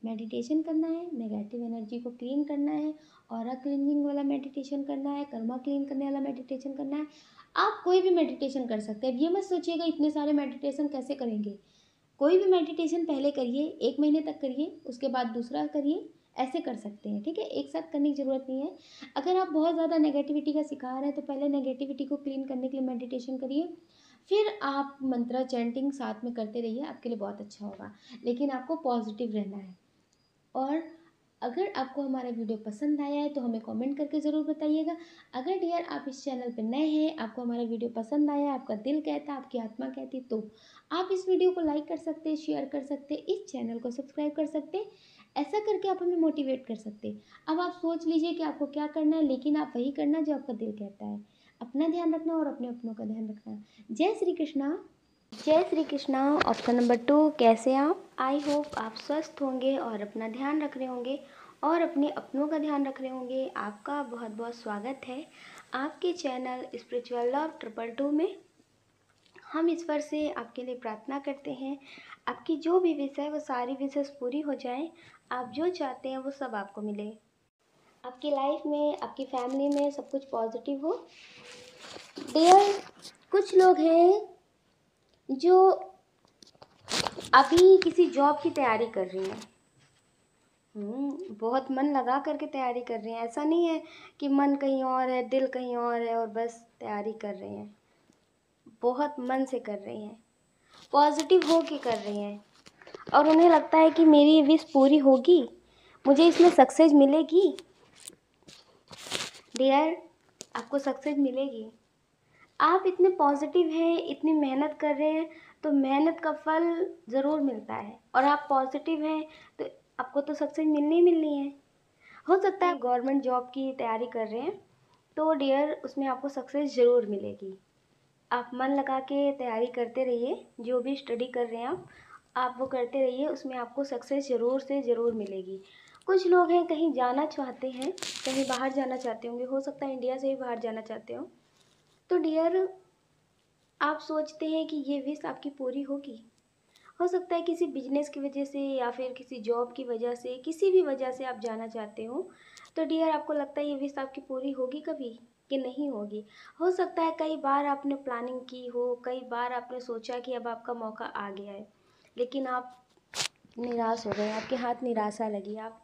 मेडिटेशन करना है, नेगेटिव एनर्जी को क्लीन करना है, ऑरा क्लीनिंग वाला मेडिटेशन करना है, कर्मा क्लीन करने वाला मेडिटेशन करना है। आप कोई भी मेडिटेशन कर सकते हैं। अब ये मत सोचिएगा इतने सारे मेडिटेशन कैसे करेंगे। कोई भी मेडिटेशन पहले करिए, 1 महीने तक करिए, उसके बाद दूसरा करिए। ऐसे कर सकते हैं, ठीक है, एक साथ करने की ज़रूरत नहीं है। अगर आप बहुत ज़्यादा नेगेटिविटी का शिकार हैं तो पहले नेगेटिविटी को क्लीन करने के लिए मेडिटेशन करिए, फिर आप मंत्रा चैंटिंग साथ में करते रहिए, आपके लिए बहुत अच्छा होगा। लेकिन आपको पॉजिटिव रहना है। और अगर आपको हमारा वीडियो पसंद आया है तो हमें कमेंट करके ज़रूर बताइएगा। अगर डियर आप इस चैनल पर नए हैं, आपको हमारा वीडियो पसंद आया, आपका दिल कहता, आपकी आत्मा कहती, तो आप इस वीडियो को लाइक कर सकते हैं, शेयर कर सकते हैं, इस चैनल को सब्सक्राइब कर सकते हैं। ऐसा करके आप हमें मोटिवेट कर सकते हैं। अब आप सोच लीजिए कि आपको क्या करना है, लेकिन आप वही करना जो आपका दिल कहता है। अपना ध्यान रखना और अपने अपनों का ध्यान रखना। जय श्री कृष्णा। जय श्री कृष्णा। ऑप्शन नंबर 2, कैसे आप? आई होप आप स्वस्थ होंगे और अपना ध्यान रख रहे होंगे और अपने अपनों का ध्यान रख रहे होंगे। आपका बहुत बहुत स्वागत है आपके चैनल स्पिरिचुअल लव 222 में। हम ईश्वर से आपके लिए प्रार्थना करते हैं, आपकी जो भी विश है वो सारी विशेष पूरी हो जाए। आप जो चाहते हैं वो सब आपको मिले, आपकी लाइफ में, आपकी फैमिली में सब कुछ पॉजिटिव हो। डियर, कुछ लोग हैं जो अभी किसी जॉब की तैयारी कर रही हैं। बहुत मन लगा करके तैयारी कर रहे हैं। ऐसा नहीं है कि मन कहीं और है, दिल कहीं और है और बस तैयारी कर रहे हैं। बहुत मन से कर रही हैं, पॉजिटिव हो के कर रही हैं, और उन्हें लगता है कि मेरी ये विश पूरी होगी, मुझे इसमें सक्सेस मिलेगी। डियर, आपको सक्सेस मिलेगी। आप इतने पॉजिटिव हैं, इतनी मेहनत कर रहे हैं, तो मेहनत का फल ज़रूर मिलता है। और आप पॉजिटिव हैं तो आपको तो सक्सेस मिलनी ही मिलनी है। हो सकता है गवर्नमेंट जॉब की तैयारी कर रहे हैं, तो डियर उसमें आपको सक्सेस ज़रूर मिलेगी। आप मन लगा के तैयारी करते रहिए, जो भी स्टडी कर रहे हैं आप वो करते रहिए, उसमें आपको सक्सेस ज़रूर से ज़रूर मिलेगी। कुछ लोग हैं कहीं जाना चाहते हैं, कहीं बाहर जाना चाहते होंगे, हो सकता है इंडिया से ही बाहर जाना चाहते हो। तो डियर, आप सोचते हैं कि ये विश आपकी पूरी होगी। हो सकता है किसी बिजनेस की वजह से या फिर किसी जॉब की वजह से, किसी भी वजह से आप जाना चाहते हो, तो डियर आपको लगता है ये विश आपकी पूरी होगी कभी कि नहीं होगी। हो सकता है कई बार आपने प्लानिंग की हो, कई बार आपने सोचा कि अब आपका मौका आ गया है, लेकिन आप निराश हो गए, आपके हाथ निराशा लगी, आप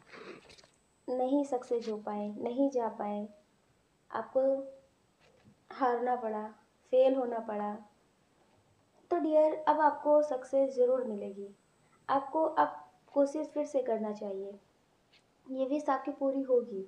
नहीं सक्सेस हो पाए, नहीं जा पाए, आपको हारना पड़ा, फेल होना पड़ा। तो डियर अब आपको सक्सेस ज़रूर मिलेगी। आपको अब कोशिश फिर से करना चाहिए, ये विश आपकी पूरी होगी।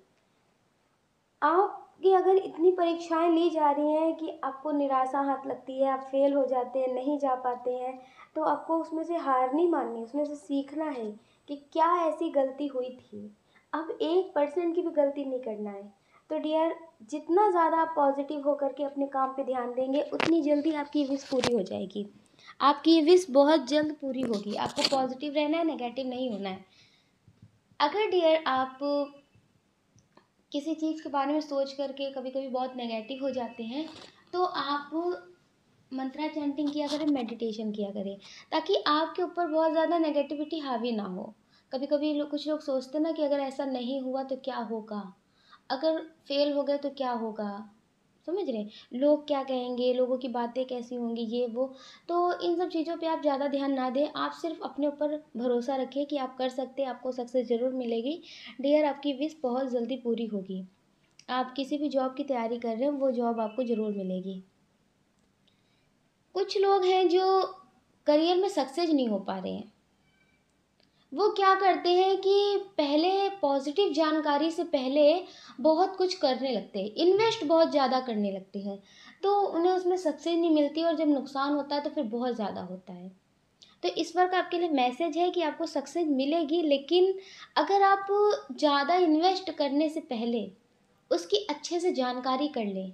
आपकी अगर इतनी परीक्षाएं ली जा रही हैं कि आपको निराशा हाथ लगती है, आप फेल हो जाते हैं, नहीं जा पाते हैं, तो आपको उसमें से हार नहीं माननी, उसमें से सीखना है कि क्या ऐसी गलती हुई थी। अब 1% की भी गलती नहीं करना है। तो डियर जितना ज़्यादा आप पॉजिटिव होकर के अपने काम पे ध्यान देंगे, उतनी जल्दी आपकी विश पूरी हो जाएगी। आपकी ये विश बहुत जल्द पूरी होगी। आपको पॉजिटिव रहना है, नेगेटिव नहीं होना है। अगर डियर आप किसी चीज़ के बारे में सोच करके कभी कभी बहुत नेगेटिव हो जाते हैं, तो आप मंत्रा चैंटिंग किया करें, मेडिटेशन किया करें, ताकि आपके ऊपर बहुत ज़्यादा नेगेटिविटी हावी ना हो। कभी कभी कुछ लोग सोचते ना कि अगर ऐसा नहीं हुआ तो क्या होगा, अगर फेल हो गए तो क्या होगा, समझ रहे, लोग क्या कहेंगे, लोगों की बातें कैसी होंगी, ये वो। तो इन सब चीज़ों पे आप ज़्यादा ध्यान ना दें, आप सिर्फ अपने ऊपर भरोसा रखें कि आप कर सकते हैं, आपको सक्सेस ज़रूर मिलेगी। डियर आपकी विश बहुत जल्दी पूरी होगी। आप किसी भी जॉब की तैयारी कर रहे हैं, वो जॉब आपको ज़रूर मिलेगी। कुछ लोग हैं जो करियर में सक्सेस नहीं हो पा रहे हैं, वो क्या करते हैं कि पहले पॉजिटिव जानकारी से पहले बहुत कुछ करने लगते हैं, इन्वेस्ट बहुत ज़्यादा करने लगते हैं, तो उन्हें उसमें सक्सेस नहीं मिलती और जब नुकसान होता है तो फिर बहुत ज़्यादा होता है। तो इस वर्क आपके लिए मैसेज है कि आपको सक्सेस मिलेगी, लेकिन अगर आप ज़्यादा इन्वेस्ट करने से पहले उसकी अच्छे से जानकारी कर लें,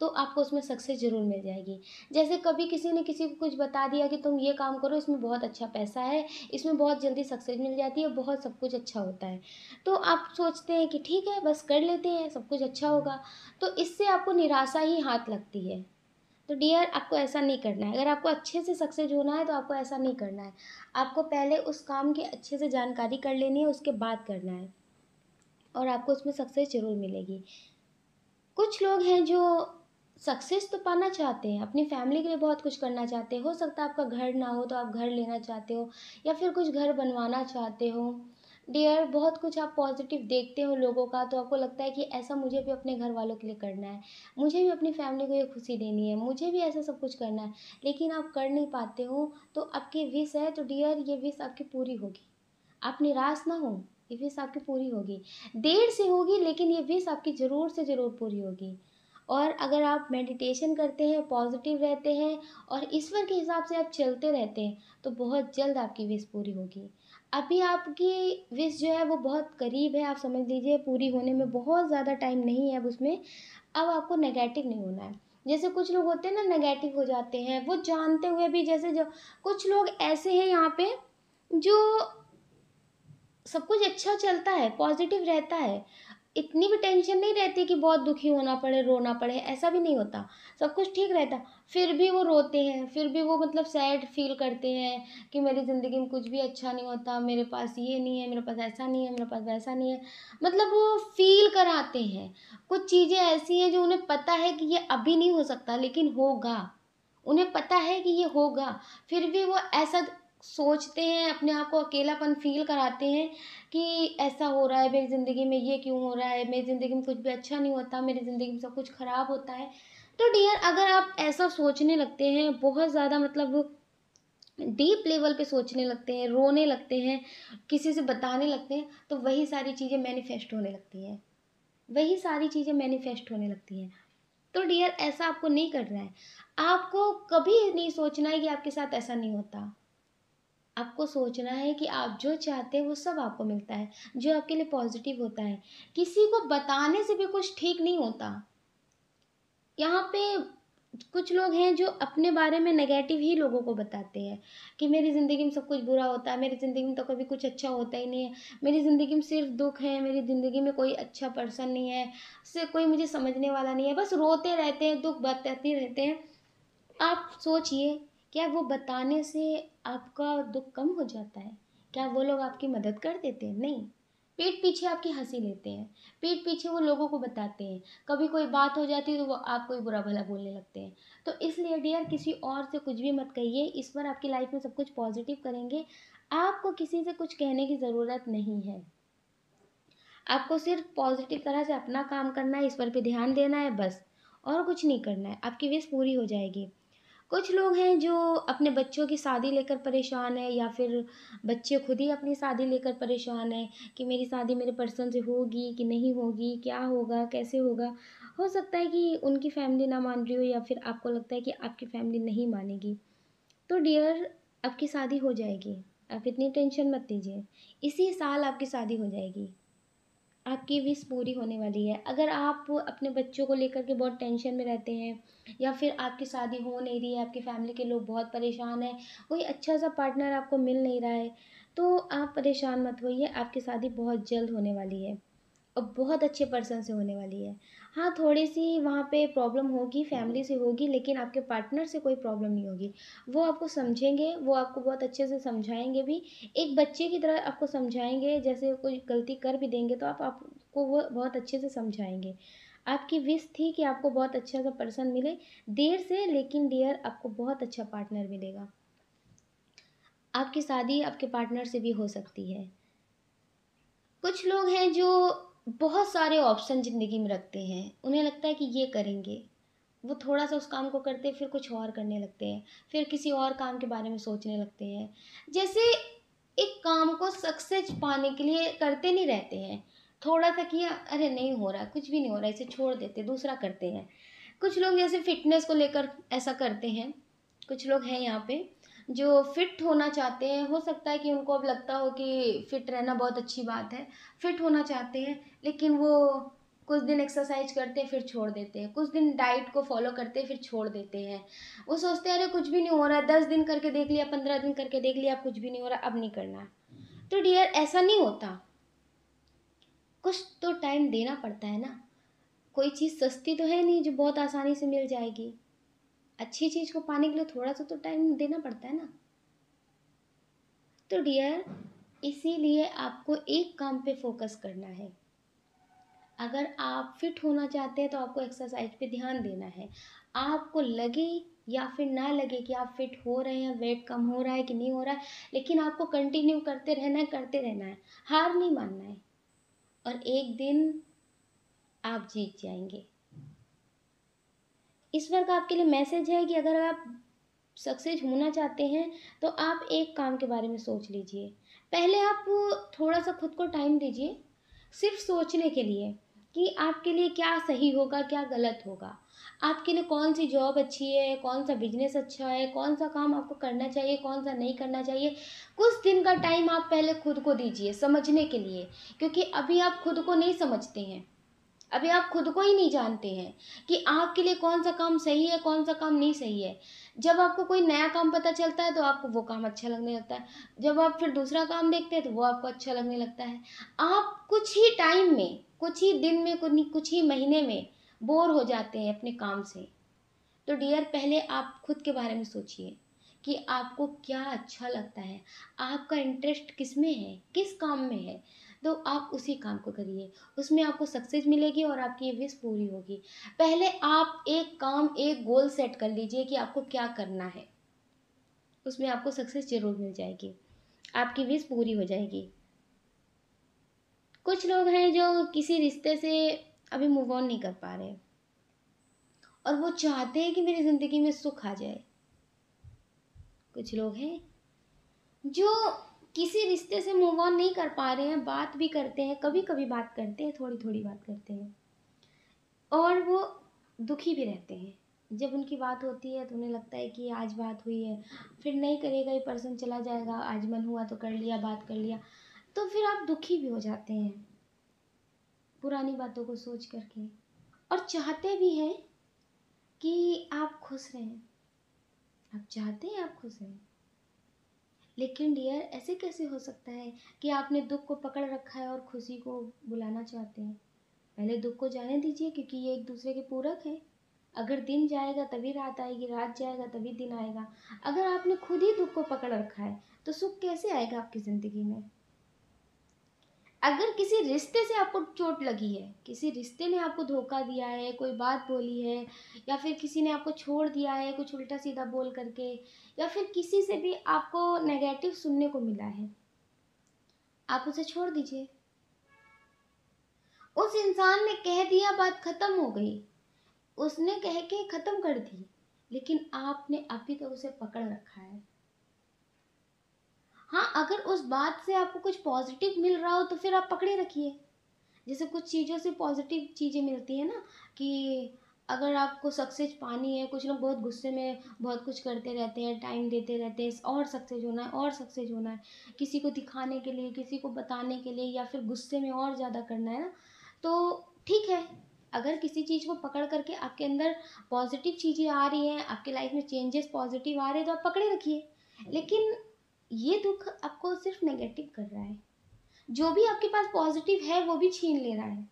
तो आपको उसमें सक्सेस ज़रूर मिल जाएगी। जैसे कभी किसी ने किसी को कुछ बता दिया कि तुम ये काम करो, इसमें बहुत अच्छा पैसा है, इसमें बहुत जल्दी सक्सेस मिल जाती है, बहुत सब कुछ अच्छा होता है, तो आप सोचते हैं कि ठीक है बस कर लेते हैं, सब कुछ अच्छा होगा, तो इससे आपको निराशा ही हाथ लगती है। तो डियर आपको ऐसा नहीं करना है। अगर आपको अच्छे से सक्सेस होना है तो आपको ऐसा नहीं करना है। आपको पहले उस काम की अच्छे से जानकारी कर लेनी है, उसके बाद करना है, और आपको उसमें सक्सेस ज़रूर मिलेगी। कुछ लोग हैं जो सक्सेस तो पाना चाहते हैं, अपनी फैमिली के लिए बहुत कुछ करना चाहते हैं, हो सकता है आपका घर ना हो तो आप घर लेना चाहते हो, या फिर कुछ घर बनवाना चाहते हो। डियर बहुत कुछ आप पॉजिटिव देखते हो लोगों का, तो आपको लगता है कि ऐसा मुझे भी अपने घर वालों के लिए करना है, मुझे भी अपनी फैमिली को ये खुशी देनी है, मुझे भी ऐसा सब कुछ करना है, लेकिन आप कर नहीं पाते हो। तो आपकी विश है, तो डियर ये विश आपकी पूरी होगी। आप निराश ना हो, ये विश आपकी पूरी होगी, देर से होगी लेकिन ये विश आपकी ज़रूर से ज़रूर पूरी होगी। और अगर आप मेडिटेशन करते हैं, पॉजिटिव रहते हैं और ईश्वर के हिसाब से आप चलते रहते हैं, तो बहुत जल्द आपकी विश पूरी होगी। अभी आपकी विश जो है वो बहुत करीब है, आप समझ लीजिए पूरी होने में बहुत ज़्यादा टाइम नहीं है अब उसमें। अब आपको नेगेटिव नहीं होना है। जैसे कुछ लोग होते हैं ना नेगेटिव हो जाते हैं, वो जानते हुए भी, जैसे जो कुछ लोग ऐसे हैं यहाँ पे जो सब कुछ अच्छा चलता है, पॉजिटिव रहता है, इतनी भी टेंशन नहीं रहती कि बहुत दुखी होना पड़े, रोना पड़े, ऐसा भी नहीं होता, सब कुछ ठीक रहता, फिर भी वो रोते हैं, फिर भी वो मतलब सैड फील करते हैं कि मेरी ज़िंदगी में कुछ भी अच्छा नहीं होता, मेरे पास ये नहीं है, मेरे पास ऐसा नहीं है, मेरे पास वैसा नहीं है, मतलब वो फील कराते हैं। कुछ चीज़ें ऐसी हैं जो उन्हें पता है कि ये अभी नहीं हो सकता लेकिन होगा, उन्हें पता है कि ये होगा, फिर भी वो ऐसा सोचते हैं, अपने आप को अकेलापन फ़ील कराते हैं कि ऐसा हो रहा है मेरी ज़िंदगी में, ये क्यों हो रहा है, मेरी ज़िंदगी में कुछ भी अच्छा नहीं होता, मेरी ज़िंदगी में सब कुछ ख़राब होता है। तो डियर अगर आप ऐसा सोचने लगते हैं, बहुत ज़्यादा मतलब डीप लेवल पे सोचने लगते हैं, रोने लगते हैं, किसी से बताने लगते हैं, तो वही सारी चीज़ें मैनिफेस्ट होने लगती हैं, वही सारी चीज़ें मैनिफेस्ट होने लगती हैं। तो डियर ऐसा आपको नहीं करना है, आपको कभी नहीं सोचना है कि आपके साथ ऐसा नहीं होता। आपको सोचना है कि आप जो चाहते हैं वो सब आपको मिलता है, जो आपके लिए पॉजिटिव होता है। किसी को बताने से भी कुछ ठीक नहीं होता। यहाँ पे कुछ लोग हैं जो अपने बारे में नेगेटिव ही लोगों को बताते हैं कि मेरी ज़िंदगी में सब कुछ बुरा होता है, मेरी ज़िंदगी में तो कभी कुछ अच्छा होता ही नहीं है, मेरी ज़िंदगी में सिर्फ दुख है, मेरी ज़िंदगी में कोई अच्छा पर्सन नहीं है, से कोई मुझे समझने वाला नहीं है, बस रोते रहते हैं, दुख बताते रहते हैं। आप सोचिए, क्या वो बताने से आपका दुख कम हो जाता है? क्या वो लोग आपकी मदद कर देते हैं? नहीं। पीठ पीछे आपकी हंसी लेते हैं, पीठ पीछे वो लोगों को बताते हैं, कभी कोई बात हो जाती है तो वो आपको ही बुरा भला बोलने लगते हैं। तो इसलिए डियर, किसी और से कुछ भी मत कहिए, इस बार आपकी लाइफ में सब कुछ पॉजिटिव करेंगे। आपको किसी से कुछ कहने की ज़रूरत नहीं है। आपको सिर्फ पॉजिटिव तरह से अपना काम करना है, ईश्वर पे ध्यान देना है बस, और कुछ नहीं करना है। आपकी विश पूरी हो जाएगी। कुछ लोग हैं जो अपने बच्चों की शादी लेकर परेशान है, या फिर बच्चे खुद ही अपनी शादी लेकर परेशान है कि मेरी शादी मेरे पर्सन से होगी कि नहीं होगी, क्या होगा, कैसे होगा। हो सकता है कि उनकी फैमिली ना मान रही हो, या फिर आपको लगता है कि आपकी फैमिली नहीं मानेगी। तो डियर, आपकी शादी हो जाएगी। आप इतनी टेंशन मत लीजिए। इसी साल आपकी शादी हो जाएगी। आपकी विश पूरी होने वाली है। अगर आप अपने बच्चों को लेकर के बहुत टेंशन में रहते हैं, या फिर आपकी शादी हो नहीं रही है, आपकी फैमिली के लोग बहुत परेशान हैं, कोई अच्छा सा पार्टनर आपको मिल नहीं रहा है, तो आप परेशान मत होइए। आपकी शादी बहुत जल्द होने वाली है, और बहुत अच्छे पर्सन से होने वाली है। हाँ, थोड़ी सी वहाँ पे प्रॉब्लम होगी, फैमिली से होगी, लेकिन आपके पार्टनर से कोई प्रॉब्लम नहीं होगी। वो आपको समझेंगे, वो आपको बहुत अच्छे से समझाएंगे भी, एक बच्चे की तरह आपको समझाएंगे। जैसे कोई गलती कर भी देंगे तो आपको वो बहुत अच्छे से समझाएंगे। आपकी विश थी कि आपको बहुत अच्छा सा पर्सन मिले, देर से लेकिन डियर आपको बहुत अच्छा पार्टनर मिलेगा। आपकी शादी आपके पार्टनर से भी हो सकती है। कुछ लोग हैं जो बहुत सारे ऑप्शन ज़िंदगी में रखते हैं, उन्हें लगता है कि ये करेंगे, वो थोड़ा सा उस काम को करते हैं, फिर कुछ और करने लगते हैं, फिर किसी और काम के बारे में सोचने लगते हैं। जैसे एक काम को सक्सेस पाने के लिए करते नहीं रहते हैं, थोड़ा सा किया, अरे नहीं हो रहा, कुछ भी नहीं हो रहा, इसे छोड़ देते, दूसरा करते हैं। कुछ लोग जैसे फिटनेस को लेकर ऐसा करते हैं। कुछ लोग हैं यहाँ पे जो फिट होना चाहते हैं। हो सकता है कि उनको अब लगता हो कि फिट रहना बहुत अच्छी बात है, फिट होना चाहते हैं, लेकिन वो कुछ दिन एक्सरसाइज करते हैं फिर छोड़ देते हैं, कुछ दिन डाइट को फॉलो करते हैं फिर छोड़ देते हैं। वो सोचते हैं अरे कुछ भी नहीं हो रहा है, 10 दिन करके देख लिया, 15 दिन करके देख लिया, अब कुछ भी नहीं हो रहा, अब नहीं करना है। तो डियर, ऐसा नहीं होता। कुछ तो टाइम देना पड़ता है ना। कोई चीज़ सस्ती तो है नहीं जो बहुत आसानी से मिल जाएगी। अच्छी चीज़ को पाने के लिए थोड़ा सा तो टाइम देना पड़ता है ना। तो डियर, इसीलिए आपको एक काम पे फोकस करना है। अगर आप फिट होना चाहते हैं तो आपको एक्सरसाइज पे ध्यान देना है। आपको लगे या फिर ना लगे कि आप फिट हो रहे हैं, वेट कम हो रहा है कि नहीं हो रहा है, लेकिन आपको कंटिन्यू करते रहना है, करते रहना है, हार नहीं मानना है, और एक दिन आप जीत जाएंगे। ईश्वर का आपके लिए मैसेज है कि अगर आप सक्सेस होना चाहते हैं तो आप एक काम के बारे में सोच लीजिए। पहले आप थोड़ा सा खुद को टाइम दीजिए, सिर्फ सोचने के लिए कि आपके लिए क्या सही होगा, क्या गलत होगा, आपके लिए कौन सी जॉब अच्छी है, कौन सा बिजनेस अच्छा है, कौन सा काम आपको करना चाहिए, कौन सा नहीं करना चाहिए। कुछ दिन का टाइम आप पहले खुद को दीजिए समझने के लिए, क्योंकि अभी आप खुद को नहीं समझते हैं। अभी आप खुद को ही नहीं जानते हैं कि आपके लिए कौन सा काम सही है, कौन सा काम नहीं सही है। जब आपको कोई नया काम पता चलता है तो आपको वो काम अच्छा लगने लगता है, जब आप फिर दूसरा काम देखते हैं तो वो आपको अच्छा लगने लगता है। आप कुछ ही टाइम में, कुछ ही दिन में, कुछ ही महीने में बोर हो जाते हैं अपने काम से। तो डियर, पहले आप खुद के बारे में सोचिए कि आपको क्या अच्छा लगता है, आपका इंटरेस्ट किस में है, किस काम में है, तो आप उसी काम को करिए। उसमें आपको सक्सेस मिलेगी और आपकी ये विश पूरी होगी। पहले आप एक काम, एक गोल सेट कर लीजिए कि आपको क्या करना है, उसमें आपको सक्सेस जरूर मिल जाएगी, आपकी विश पूरी हो जाएगी। कुछ लोग हैं जो किसी रिश्ते से अभी मूव ऑन नहीं कर पा रहे, और वो चाहते हैं कि मेरी ज़िंदगी में सुख आ जाए। कुछ लोग हैं जो किसी रिश्ते से मूव ऑन नहीं कर पा रहे हैं, बात भी करते हैं, कभी कभी बात करते हैं, थोड़ी थोड़ी बात करते हैं, और वो दुखी भी रहते हैं। जब उनकी बात होती है तो उन्हें लगता है कि आज बात हुई है, फिर नहीं करेगा, ये पर्सन चला जाएगा, आज मन हुआ तो कर लिया, बात कर लिया, तो फिर आप दुखी भी हो जाते हैं पुरानी बातों को सोच करके, और चाहते भी हैं कि आप खुश रहें। आप चाहते हैं आप खुश रहें, लेकिन डियर, ऐसे कैसे हो सकता है कि आपने दुख को पकड़ रखा है और खुशी को बुलाना चाहते हैं? पहले दुख को जाने दीजिए, क्योंकि ये एक दूसरे के पूरक है। अगर दिन जाएगा तभी रात आएगी, रात जाएगा तभी दिन आएगा। अगर आपने खुद ही दुख को पकड़ रखा है तो सुख कैसे आएगा आपकी ज़िंदगी में? अगर किसी रिश्ते से आपको चोट लगी है, किसी रिश्ते ने आपको धोखा दिया है, कोई बात बोली है, या फिर किसी ने आपको छोड़ दिया है कुछ उल्टा सीधा बोल करके, या फिर किसी से भी आपको नेगेटिव सुनने को मिला है, आप उसे छोड़ दीजिए। उस इंसान ने कह दिया, बात खत्म हो गई, उसने कह के खत्म कर दी, लेकिन आपने अभी तक उसे पकड़ रखा है। हाँ, अगर उस बात से आपको कुछ पॉजिटिव मिल रहा हो तो फिर आप पकड़े रखिए। जैसे कुछ चीज़ों से पॉजिटिव चीज़ें मिलती हैं ना, कि अगर आपको सक्सेस पानी है, कुछ लोग बहुत गुस्से में बहुत कुछ करते रहते हैं, टाइम देते रहते हैं, और सक्सेस होना है और सक्सेस होना है, किसी को दिखाने के लिए, किसी को बताने के लिए, या फिर गुस्से में और ज़्यादा करना है ना, तो ठीक है। अगर किसी चीज़ को पकड़ करके आपके अंदर पॉजिटिव चीज़ें आ रही हैं, आपके लाइफ में चेंजेस पॉजिटिव आ रहे हैं, तो आप पकड़े रखिए। लेकिन ये दुख आपको सिर्फ नेगेटिव कर रहा है, जो भी आपके पास पॉजिटिव है वो भी छीन ले रहा है।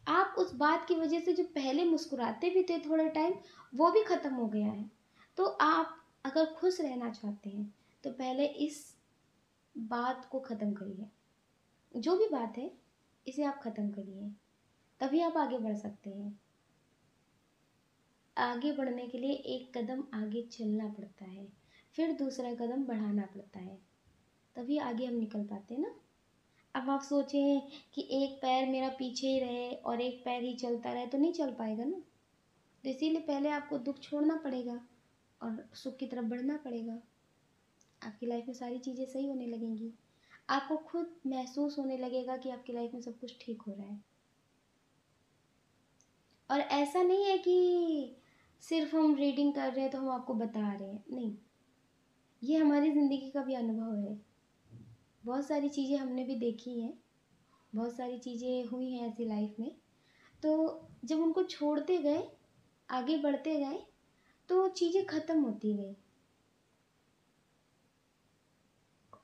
आप उस बात की वजह से जो पहले मुस्कुराते भी थे थोड़े टाइम, वो भी खत्म हो गया है। तो आप अगर खुश रहना चाहते हैं तो पहले इस बात को ख़त्म करिए। जो भी बात है इसे आप ख़त्म करिए, तभी आप आगे बढ़ सकते हैं। आगे बढ़ने के लिए एक कदम आगे चलना पड़ता है, फिर दूसरा कदम बढ़ाना पड़ता है, तभी आगे हम निकल पाते हैं ना। अब आप सोचें कि एक पैर मेरा पीछे ही रहे और एक पैर ही चलता रहे तो नहीं चल पाएगा ना। तो इसीलिए पहले आपको दुख छोड़ना पड़ेगा और सुख की तरफ बढ़ना पड़ेगा। आपकी लाइफ में सारी चीज़ें सही होने लगेंगी, आपको खुद महसूस होने लगेगा कि आपकी लाइफ में सब कुछ ठीक हो रहा है। और ऐसा नहीं है कि सिर्फ हम रीडिंग कर रहे हैं तो हम आपको बता रहे हैं, नहीं, ये हमारी ज़िंदगी का भी अनुभव है। बहुत सारी चीज़ें हमने भी देखी हैं, बहुत सारी चीज़ें हुई हैं ऐसी लाइफ में। तो जब उनको छोड़ते गए, आगे बढ़ते गए, तो चीज़ें ख़त्म होती गई।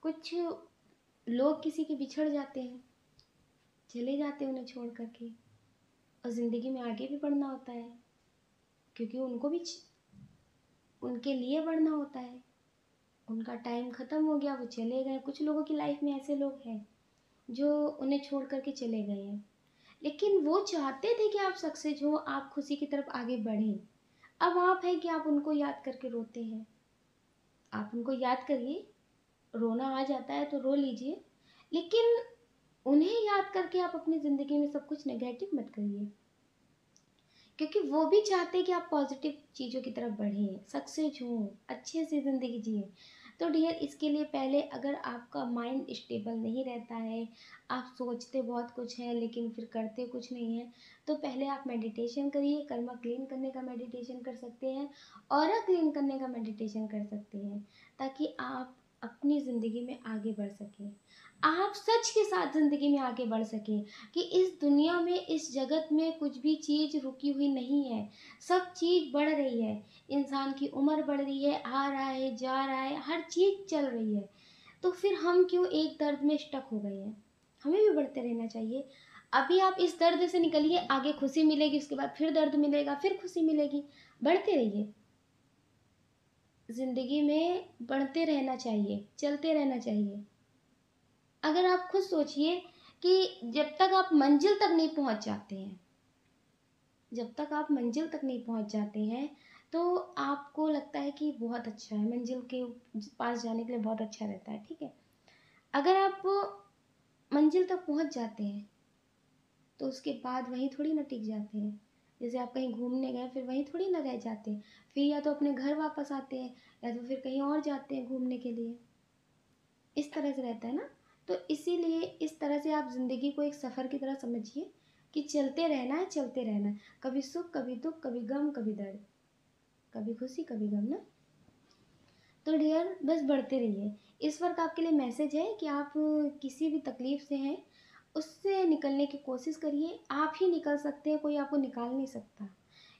कुछ लोग किसी के बिछड़ जाते हैं, चले जाते हैं उन्हें छोड़ करके, और ज़िंदगी में आगे भी बढ़ना होता है, क्योंकि उनको भी उनके लिए बढ़ना होता है। उनका टाइम ख़त्म हो गया, वो चले गए। कुछ लोगों की लाइफ में ऐसे लोग हैं जो उन्हें छोड़ करके चले गए हैं, लेकिन वो चाहते थे कि आप सक्सेस हो, आप खुशी की तरफ आगे बढ़ें। अब आप हैं कि आप उनको याद करके रोते हैं। आप उनको याद करिए, रोना आ जाता है तो रो लीजिए, लेकिन उन्हें याद करके आप अपनी ज़िंदगी में सब कुछ नेगेटिव मत करिए, क्योंकि वो भी चाहते हैं कि आप पॉजिटिव चीज़ों की तरफ बढ़ें, सक्सेस हों, अच्छे से ज़िंदगी जिए। तो डियर, इसके लिए पहले अगर आपका माइंड स्टेबल नहीं रहता है, आप सोचते बहुत कुछ हैं लेकिन फिर करते कुछ नहीं हैं, तो पहले आप मेडिटेशन करिए। कर्मा क्लीन करने का मेडिटेशन कर सकते हैं, ऑरा क्लीन करने का मेडिटेशन कर सकते हैं, ताकि आप अपनी ज़िंदगी में आगे बढ़ सकें, आप सच के साथ ज़िंदगी में आगे बढ़ सकें कि इस दुनिया में, इस जगत में कुछ भी चीज़ रुकी हुई नहीं है, सब चीज़ बढ़ रही है। इंसान की उम्र बढ़ रही है, आ रहा है, जा रहा है, हर चीज़ चल रही है। तो फिर हम क्यों एक दर्द में स्टक हो गए हैं? हमें भी बढ़ते रहना चाहिए। अभी आप इस दर्द से निकलिए, आगे खुशी मिलेगी, उसके बाद फिर दर्द मिलेगा, फिर खुशी मिलेगी। बढ़ते रहिए। ज़िंदगी में बढ़ते रहना चाहिए, चलते रहना चाहिए। अगर आप खुद सोचिए कि जब तक आप मंजिल तक नहीं पहुंच जाते हैं, जब तक आप मंजिल तक नहीं पहुंच जाते हैं, तो आपको लगता है कि बहुत अच्छा है, मंजिल के पास जाने के लिए बहुत अच्छा रहता है, ठीक है। अगर आप मंजिल तक पहुंच जाते हैं तो उसके बाद वहीं थोड़ी ना टिक जाते हैं। जैसे आप कहीं घूमने गए, फिर वहीं थोड़ी ना रह जाते हैं, फिर या तो अपने घर वापस आते हैं या तो फिर कहीं और जाते हैं घूमने के लिए। इस तरह से रहता है ना। तो इसीलिए इस तरह से आप ज़िंदगी को एक सफ़र की तरह समझिए कि चलते रहना है, चलते रहना है। कभी सुख, कभी दुख, कभी गम, कभी दर्द, कभी खुशी, कभी गम ना। तो डियर, बस बढ़ते रहिए। इस वक्त आपके लिए मैसेज है कि आप किसी भी तकलीफ़ से हैं, उससे निकलने की कोशिश करिए। आप ही निकल सकते हैं, कोई आपको निकाल नहीं सकता।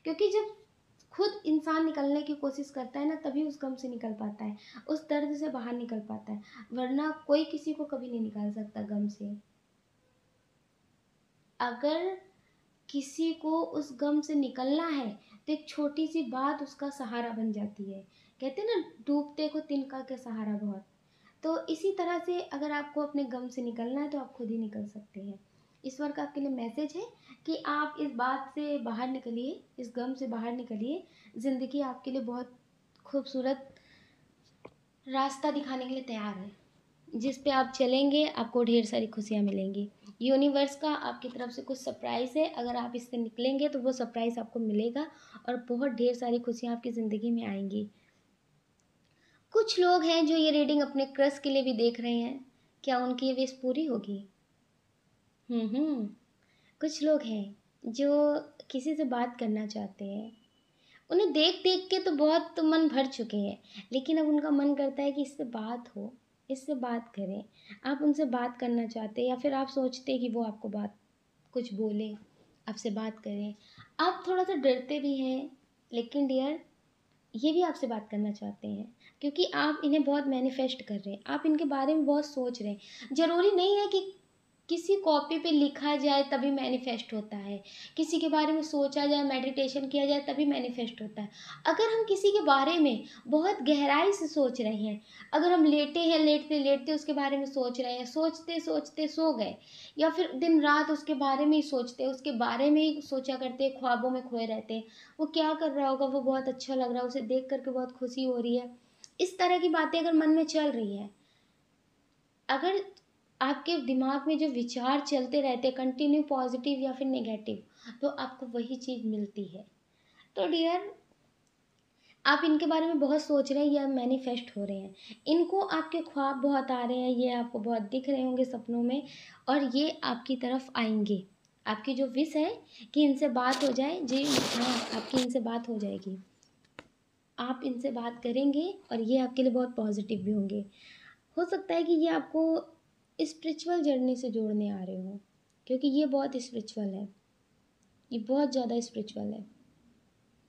क्योंकि जब खुद इंसान निकलने की कोशिश करता है ना, तभी उस गम से निकल पाता है, उस दर्द से बाहर निकल पाता है, वरना कोई किसी को कभी नहीं निकाल सकता गम से। अगर किसी को उस गम से निकलना है तो एक छोटी सी बात उसका सहारा बन जाती है। कहते हैं ना, डूबते को तिनका के सहारा बहुत। तो इसी तरह से अगर आपको अपने गम से निकलना है तो आप खुद ही निकल सकते हैं। ईश्वर का आपके लिए मैसेज है कि आप इस बात से बाहर निकलिए, इस गम से बाहर निकलिए। ज़िंदगी आपके लिए बहुत खूबसूरत रास्ता दिखाने के लिए तैयार है, जिस पे आप चलेंगे आपको ढेर सारी खुशियाँ मिलेंगी। यूनिवर्स का आपकी तरफ से कुछ सरप्राइज़ है, अगर आप इससे निकलेंगे तो वो सरप्राइज़ आपको मिलेगा और बहुत ढेर सारी खुशियाँ आपकी ज़िंदगी में आएंगी। कुछ लोग हैं जो ये रीडिंग अपने क्रश के लिए भी देख रहे हैं, क्या उनकी ये विश पूरी होगी? हम्म। कुछ लोग हैं जो किसी से बात करना चाहते हैं, उन्हें देख देख के तो बहुत मन भर चुके हैं, लेकिन अब उनका मन करता है कि इससे बात हो, इससे बात करें। आप उनसे बात करना चाहते हैं या फिर आप सोचते हैं कि वो आपको बात कुछ बोले, आपसे बात करें। आप थोड़ा सा डरते भी हैं, लेकिन डियर ये भी आपसे बात करना चाहते हैं, क्योंकि आप इन्हें बहुत मैनिफेस्ट कर रहे हैं, आप इनके बारे में बहुत सोच रहे हैं। ज़रूरी नहीं है कि किसी कॉपी पे लिखा जाए तभी मैनिफेस्ट होता है, किसी के बारे में सोचा जाए, मेडिटेशन किया जाए तभी मैनिफेस्ट होता है। अगर हम किसी के बारे में बहुत गहराई से सोच रहे हैं, अगर हम लेटे हैं, लेटते लेटते उसके बारे में सोच रहे हैं, सोचते सोचते सो गए, या फिर दिन रात उसके बारे में ही सोचते, उसके बारे में ही सोचा करते, ख्वाबों में खोए रहते हैं, वो क्या कर रहा होगा, वो बहुत अच्छा लग रहा है, उसे देख करके बहुत खुशी हो रही है, इस तरह की बातें अगर मन में चल रही है, अगर आपके दिमाग में जो विचार चलते रहते हैं कंटिन्यू, पॉजिटिव या फिर नेगेटिव, तो आपको वही चीज़ मिलती है। तो डियर, आप इनके बारे में बहुत सोच रहे हैं या मैनिफेस्ट हो रहे हैं, इनको आपके ख्वाब बहुत आ रहे हैं, ये आपको बहुत दिख रहे होंगे सपनों में, और ये आपकी तरफ आएंगे। आपकी जो विश है कि इनसे बात हो जाए, जी हाँ, आपकी इनसे बात हो जाएगी, आप इनसे बात करेंगे और ये आपके लिए बहुत पॉजिटिव भी होंगे। हो सकता है कि ये आपको स्पिरिचुअल जर्नी से जोड़ने आ रहे हो, क्योंकि ये बहुत स्पिरिचुअल है, ये बहुत ज़्यादा स्पिरिचुअल है।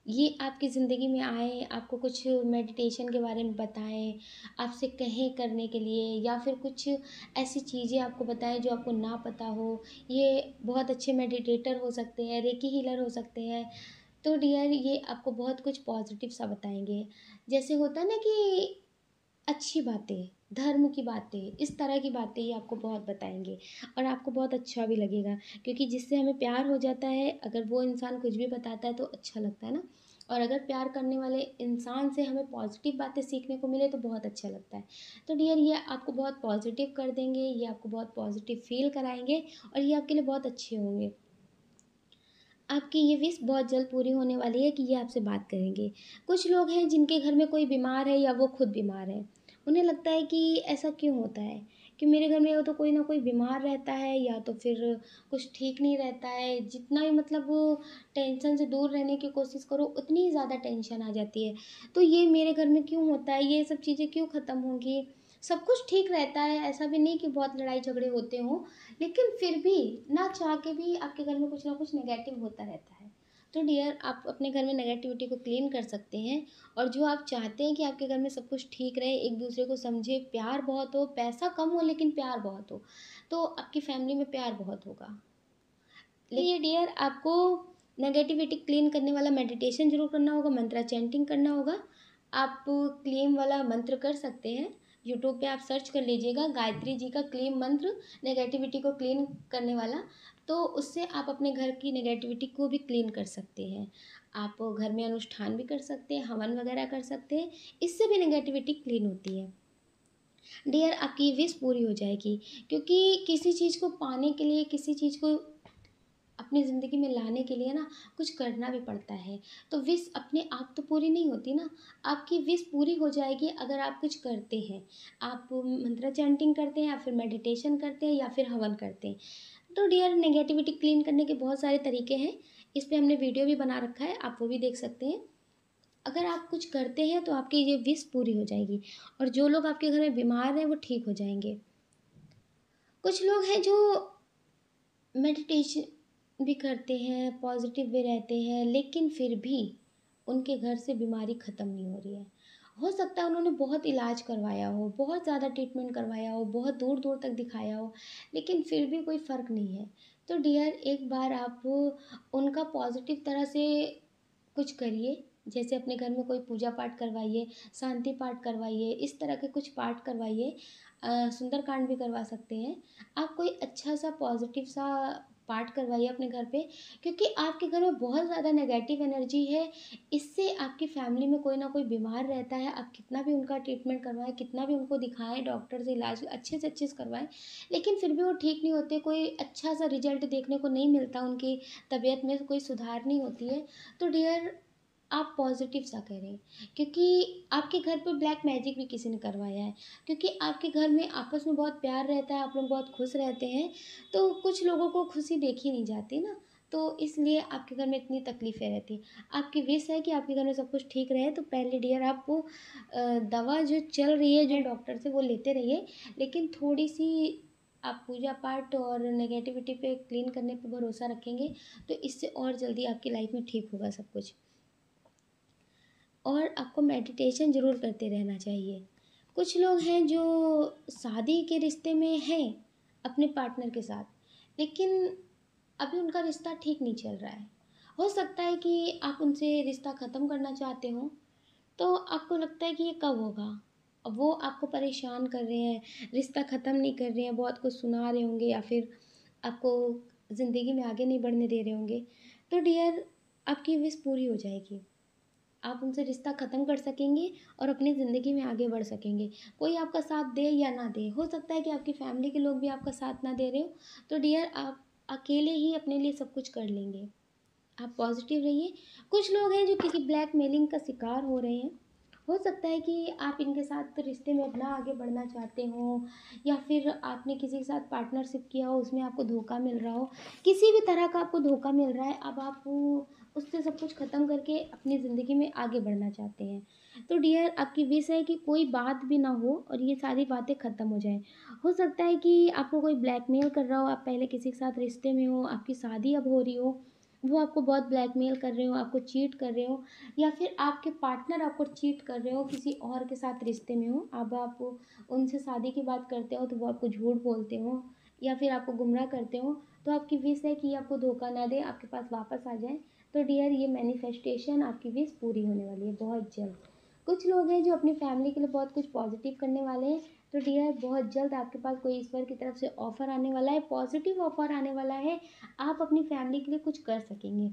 ये आपकी ज़िंदगी में आए, आपको कुछ मेडिटेशन के बारे में बताएं, आपसे कहें करने के लिए, या फिर कुछ ऐसी चीज़ें आपको बताएं जो आपको ना पता हो। ये बहुत अच्छे मेडिटेटर हो सकते हैं, रेकी हीलर हो सकते हैं। तो डियर, ये आपको बहुत कुछ पॉजिटिव सा बताएंगे। जैसे होता है ना कि अच्छी बातें, धर्म की बातें, इस तरह की बातें ये आपको बहुत बताएँगे, और आपको बहुत अच्छा भी लगेगा, क्योंकि जिससे हमें प्यार हो जाता है, अगर वो इंसान कुछ भी बताता है तो अच्छा लगता है ना। और अगर प्यार करने वाले इंसान से हमें पॉजिटिव बातें सीखने को मिले तो बहुत अच्छा लगता है। तो डियर, ये आपको बहुत पॉजिटिव कर देंगे, ये आपको बहुत पॉजिटिव फ़ील कराएँगे, और ये आपके लिए बहुत अच्छे होंगे। आपकी ये विश बहुत जल्द पूरी होने वाली है कि ये आपसे बात करेंगे। कुछ लोग हैं जिनके घर में कोई बीमार है या वो खुद बीमार है। उन्हें लगता है कि ऐसा क्यों होता है कि मेरे घर में तो कोई ना कोई बीमार रहता है, या तो फिर कुछ ठीक नहीं रहता है। जितना भी मतलब वो टेंशन से दूर रहने की कोशिश करो, उतनी ही ज़्यादा टेंशन आ जाती है। तो ये मेरे घर में क्यों होता है, ये सब चीज़ें क्यों ख़त्म होंगी? सब कुछ ठीक रहता है, ऐसा भी नहीं कि बहुत लड़ाई झगड़े होते हों, लेकिन फिर भी ना चाह के भी आपके घर में कुछ ना कुछ नेगेटिव होता रहता है। तो डियर, आप अपने घर में नेगेटिविटी को क्लीन कर सकते हैं, और जो आप चाहते हैं कि आपके घर में सब कुछ ठीक रहे, एक दूसरे को समझे, प्यार बहुत हो, पैसा कम हो लेकिन प्यार बहुत हो, तो आपकी फैमिली में प्यार बहुत होगा। लेकिन डियर, आपको नेगेटिविटी क्लीन करने वाला मेडिटेशन जरूर करना होगा, मंत्रा चैंटिंग करना होगा। आप क्लेम वाला मंत्र कर सकते हैं, यूट्यूब पे आप सर्च कर लीजिएगा गायत्री जी का क्लेम मंत्र, नेगेटिविटी को क्लीन करने वाला। तो उससे आप अपने घर की नेगेटिविटी को भी क्लीन कर सकते हैं। आप घर में अनुष्ठान भी कर सकते हैं, हवन वगैरह कर सकते हैं, इससे भी नेगेटिविटी क्लीन होती है। डियर, आपकी विश पूरी हो जाएगी, क्योंकि किसी चीज़ को पाने के लिए, किसी चीज़ को अपनी ज़िंदगी में लाने के लिए ना कुछ करना भी पड़ता है। तो विश अपने आप तो पूरी नहीं होती ना, आपकी विश पूरी हो जाएगी अगर आप कुछ करते हैं। आप मंत्र चैंटिंग करते हैं, या फिर मेडिटेशन करते हैं, या फिर हवन करते हैं। तो डियर, नेगेटिविटी क्लीन करने के बहुत सारे तरीके हैं, इस पे हमने वीडियो भी बना रखा है, आप वो भी देख सकते हैं। अगर आप कुछ करते हैं तो आपकी ये विश पूरी हो जाएगी, और जो लोग आपके घर में बीमार हैं वो ठीक हो जाएंगे। कुछ लोग हैं जो मेडिटेशन भी करते हैं, पॉजिटिव भी रहते हैं, लेकिन फिर भी उनके घर से बीमारी ख़त्म नहीं हो रही है। हो सकता है उन्होंने बहुत इलाज करवाया हो, बहुत ज़्यादा ट्रीटमेंट करवाया हो, बहुत दूर दूर तक दिखाया हो, लेकिन फिर भी कोई फ़र्क नहीं है। तो डियर, एक बार आप उनका पॉजिटिव तरह से कुछ करिए, जैसे अपने घर में कोई पूजा पाठ करवाइए, शांति पाठ करवाइए, इस तरह के कुछ पाठ करवाइए। सुंदरकांड भी करवा सकते हैं। आप कोई अच्छा सा पॉजिटिव सा पाठ करवाइए अपने घर पे, क्योंकि आपके घर में बहुत ज़्यादा नेगेटिव एनर्जी है। इससे आपकी फैमिली में कोई ना कोई बीमार रहता है। आप कितना भी उनका ट्रीटमेंट करवाएं, कितना भी उनको दिखाएं, डॉक्टर से इलाज अच्छे से करवाएं, लेकिन फिर भी वो ठीक नहीं होते, कोई अच्छा सा रिजल्ट देखने को नहीं मिलता, उनकी तबीयत में कोई सुधार नहीं होती है। तो डियर, आप पॉजिटिव सा करें, क्योंकि आपके घर पे ब्लैक मैजिक भी किसी ने करवाया है। क्योंकि आपके घर में आपस में बहुत प्यार रहता है, आप लोग बहुत खुश रहते हैं, तो कुछ लोगों को खुशी देखी नहीं जाती ना, तो इसलिए आपके घर में इतनी तकलीफ़ें रहती हैं। आपकी विश है कि आपके घर में सब कुछ ठीक रहे, तो पहले डियर आप वो दवा जो चल रही है जो डॉक्टर से, वो लेते रहिए, लेकिन थोड़ी सी आप पूजा पाठ और नेगेटिविटी पे क्लीन करने पे भरोसा रखेंगे, तो इससे और जल्दी आपकी लाइफ में ठीक होगा सब कुछ। और आपको मेडिटेशन ज़रूर करते रहना चाहिए। कुछ लोग हैं जो शादी के रिश्ते में हैं अपने पार्टनर के साथ, लेकिन अभी उनका रिश्ता ठीक नहीं चल रहा है। हो सकता है कि आप उनसे रिश्ता ख़त्म करना चाहते हो, तो आपको लगता है कि ये कब होगा। अब वो आपको परेशान कर रहे हैं, रिश्ता ख़त्म नहीं कर रहे हैं, बहुत कुछ सुना रहे होंगे, या फिर आपको ज़िंदगी में आगे नहीं बढ़ने दे रहे होंगे। तो डियर, आपकी विश पूरी हो जाएगी। आप उनसे रिश्ता ख़त्म कर सकेंगे और अपनी ज़िंदगी में आगे बढ़ सकेंगे। कोई आपका साथ दे या ना दे, हो सकता है कि आपकी फैमिली के लोग भी आपका साथ ना दे रहे हो, तो डियर आप अकेले ही अपने लिए सब कुछ कर लेंगे। आप पॉजिटिव रहिए। कुछ लोग हैं जो किसी ब्लैकमेलिंग का शिकार हो रहे हैं। हो सकता है कि आप इनके साथ रिश्ते में अपना आगे बढ़ना चाहते हो, या फिर आपने किसी के साथ पार्टनरशिप किया हो, उसमें आपको धोखा मिल रहा हो, किसी भी तरह का आपको धोखा मिल रहा है। अब आप उससे सब कुछ ख़त्म करके अपनी ज़िंदगी में आगे बढ़ना चाहते हैं। तो डियर, आपकी विश है कि कोई बात भी ना हो और ये सारी बातें ख़त्म हो जाएं। हो सकता है कि आपको कोई ब्लैकमेल कर रहा हो, आप पहले किसी के साथ रिश्ते में हो, आपकी शादी अब हो रही हो, वो आपको बहुत ब्लैकमेल कर रहे हो, आपको चीट कर रहे हो, या फिर आपके पार्टनर आपको चीट कर रहे हो, किसी और के साथ रिश्ते में हो। अब आप उनसे शादी की बात करते हो तो वो आपको झूठ बोलते हो, या फिर आपको गुमराह करते हो। तो आपकी विश है कि आपको धोखा ना दे, आपके पास वापस आ जाए। तो डियर, ये मैनिफेस्टेशन आपकी विश पूरी होने वाली है बहुत जल्द। कुछ लोग हैं जो अपनी फैमिली के लिए बहुत कुछ पॉजिटिव करने वाले हैं। तो डियर, बहुत जल्द आपके पास कोई ईश्वर की तरफ से ऑफ़र आने वाला है, पॉजिटिव ऑफ़र आने वाला है। आप अपनी फैमिली के लिए कुछ कर सकेंगे।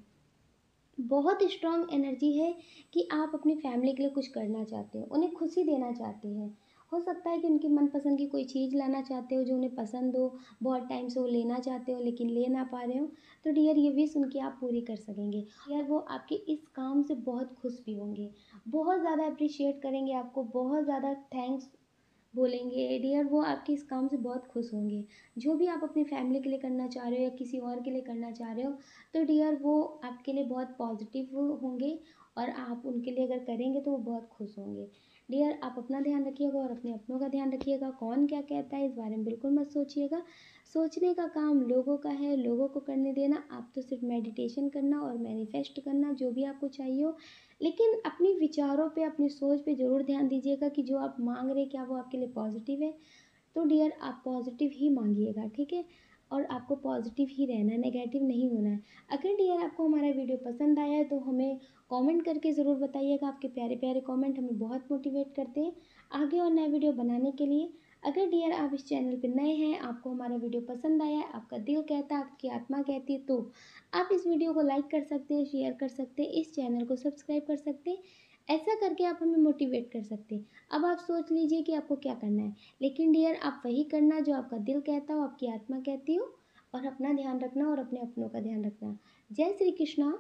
बहुत स्ट्रॉन्ग एनर्जी है कि आप अपनी फैमिली के लिए कुछ करना चाहते हो, उन्हें खुशी देना चाहते हैं। हो सकता है कि उनकी मनपसंद की कोई चीज़ लाना चाहते हो जो उन्हें पसंद हो, बहुत टाइम से वो लेना चाहते हो लेकिन ले ना पा रहे हो। तो डियर, ये विश उनकी आप पूरी कर सकेंगे। यार, वो आपके इस काम से बहुत खुश भी होंगे, बहुत ज़्यादा अप्रिशिएट करेंगे आपको, बहुत ज़्यादा थैंक्स बोलेंगे। डियर, वो आपके इस काम से बहुत खुश होंगे। जो भी आप अपनी फैमिली के लिए करना चाह रहे हो या किसी और के लिए करना चाह रहे हो, तो डियर, वो आपके लिए बहुत पॉजिटिव होंगे, और आप उनके लिए अगर करेंगे तो वो बहुत खुश होंगे। डियर, आप अपना ध्यान रखिएगा और अपने अपनों का ध्यान रखिएगा। कौन क्या कहता है इस बारे में बिल्कुल मत सोचिएगा। सोचने का काम लोगों का है, लोगों को करने देना। आप तो सिर्फ मेडिटेशन करना और मैनिफेस्ट करना जो भी आपको चाहिए हो, लेकिन अपनी विचारों पे, अपनी सोच पे ज़रूर ध्यान दीजिएगा कि जो आप मांग रहे हैं क्या वो आपके लिए पॉजिटिव है। तो डियर, आप पॉजिटिव ही मांगिएगा, ठीक है? और आपको पॉजिटिव ही रहना है, नेगेटिव नहीं होना है। अगर डियर आपको हमारा वीडियो पसंद आया है तो हमें कमेंट करके ज़रूर बताइएगा। आपके प्यारे प्यारे कमेंट हमें बहुत मोटिवेट करते हैं आगे और नया वीडियो बनाने के लिए। अगर डियर आप इस चैनल पर नए हैं, आपको हमारा वीडियो पसंद आया है, आपका दिल कहता है, आपकी आत्मा कहती है, तो आप इस वीडियो को लाइक कर सकते हैं, शेयर कर सकते हैं, इस चैनल को सब्सक्राइब कर सकते हैं। ऐसा करके आप हमें मोटिवेट कर सकते हैं। अब आप सोच लीजिए कि आपको क्या करना है, लेकिन डियर, आप वही करना जो आपका दिल कहता हो, आपकी आत्मा कहती हो, और अपना ध्यान रखना और अपने अपनों का ध्यान रखना। जय श्री कृष्णा।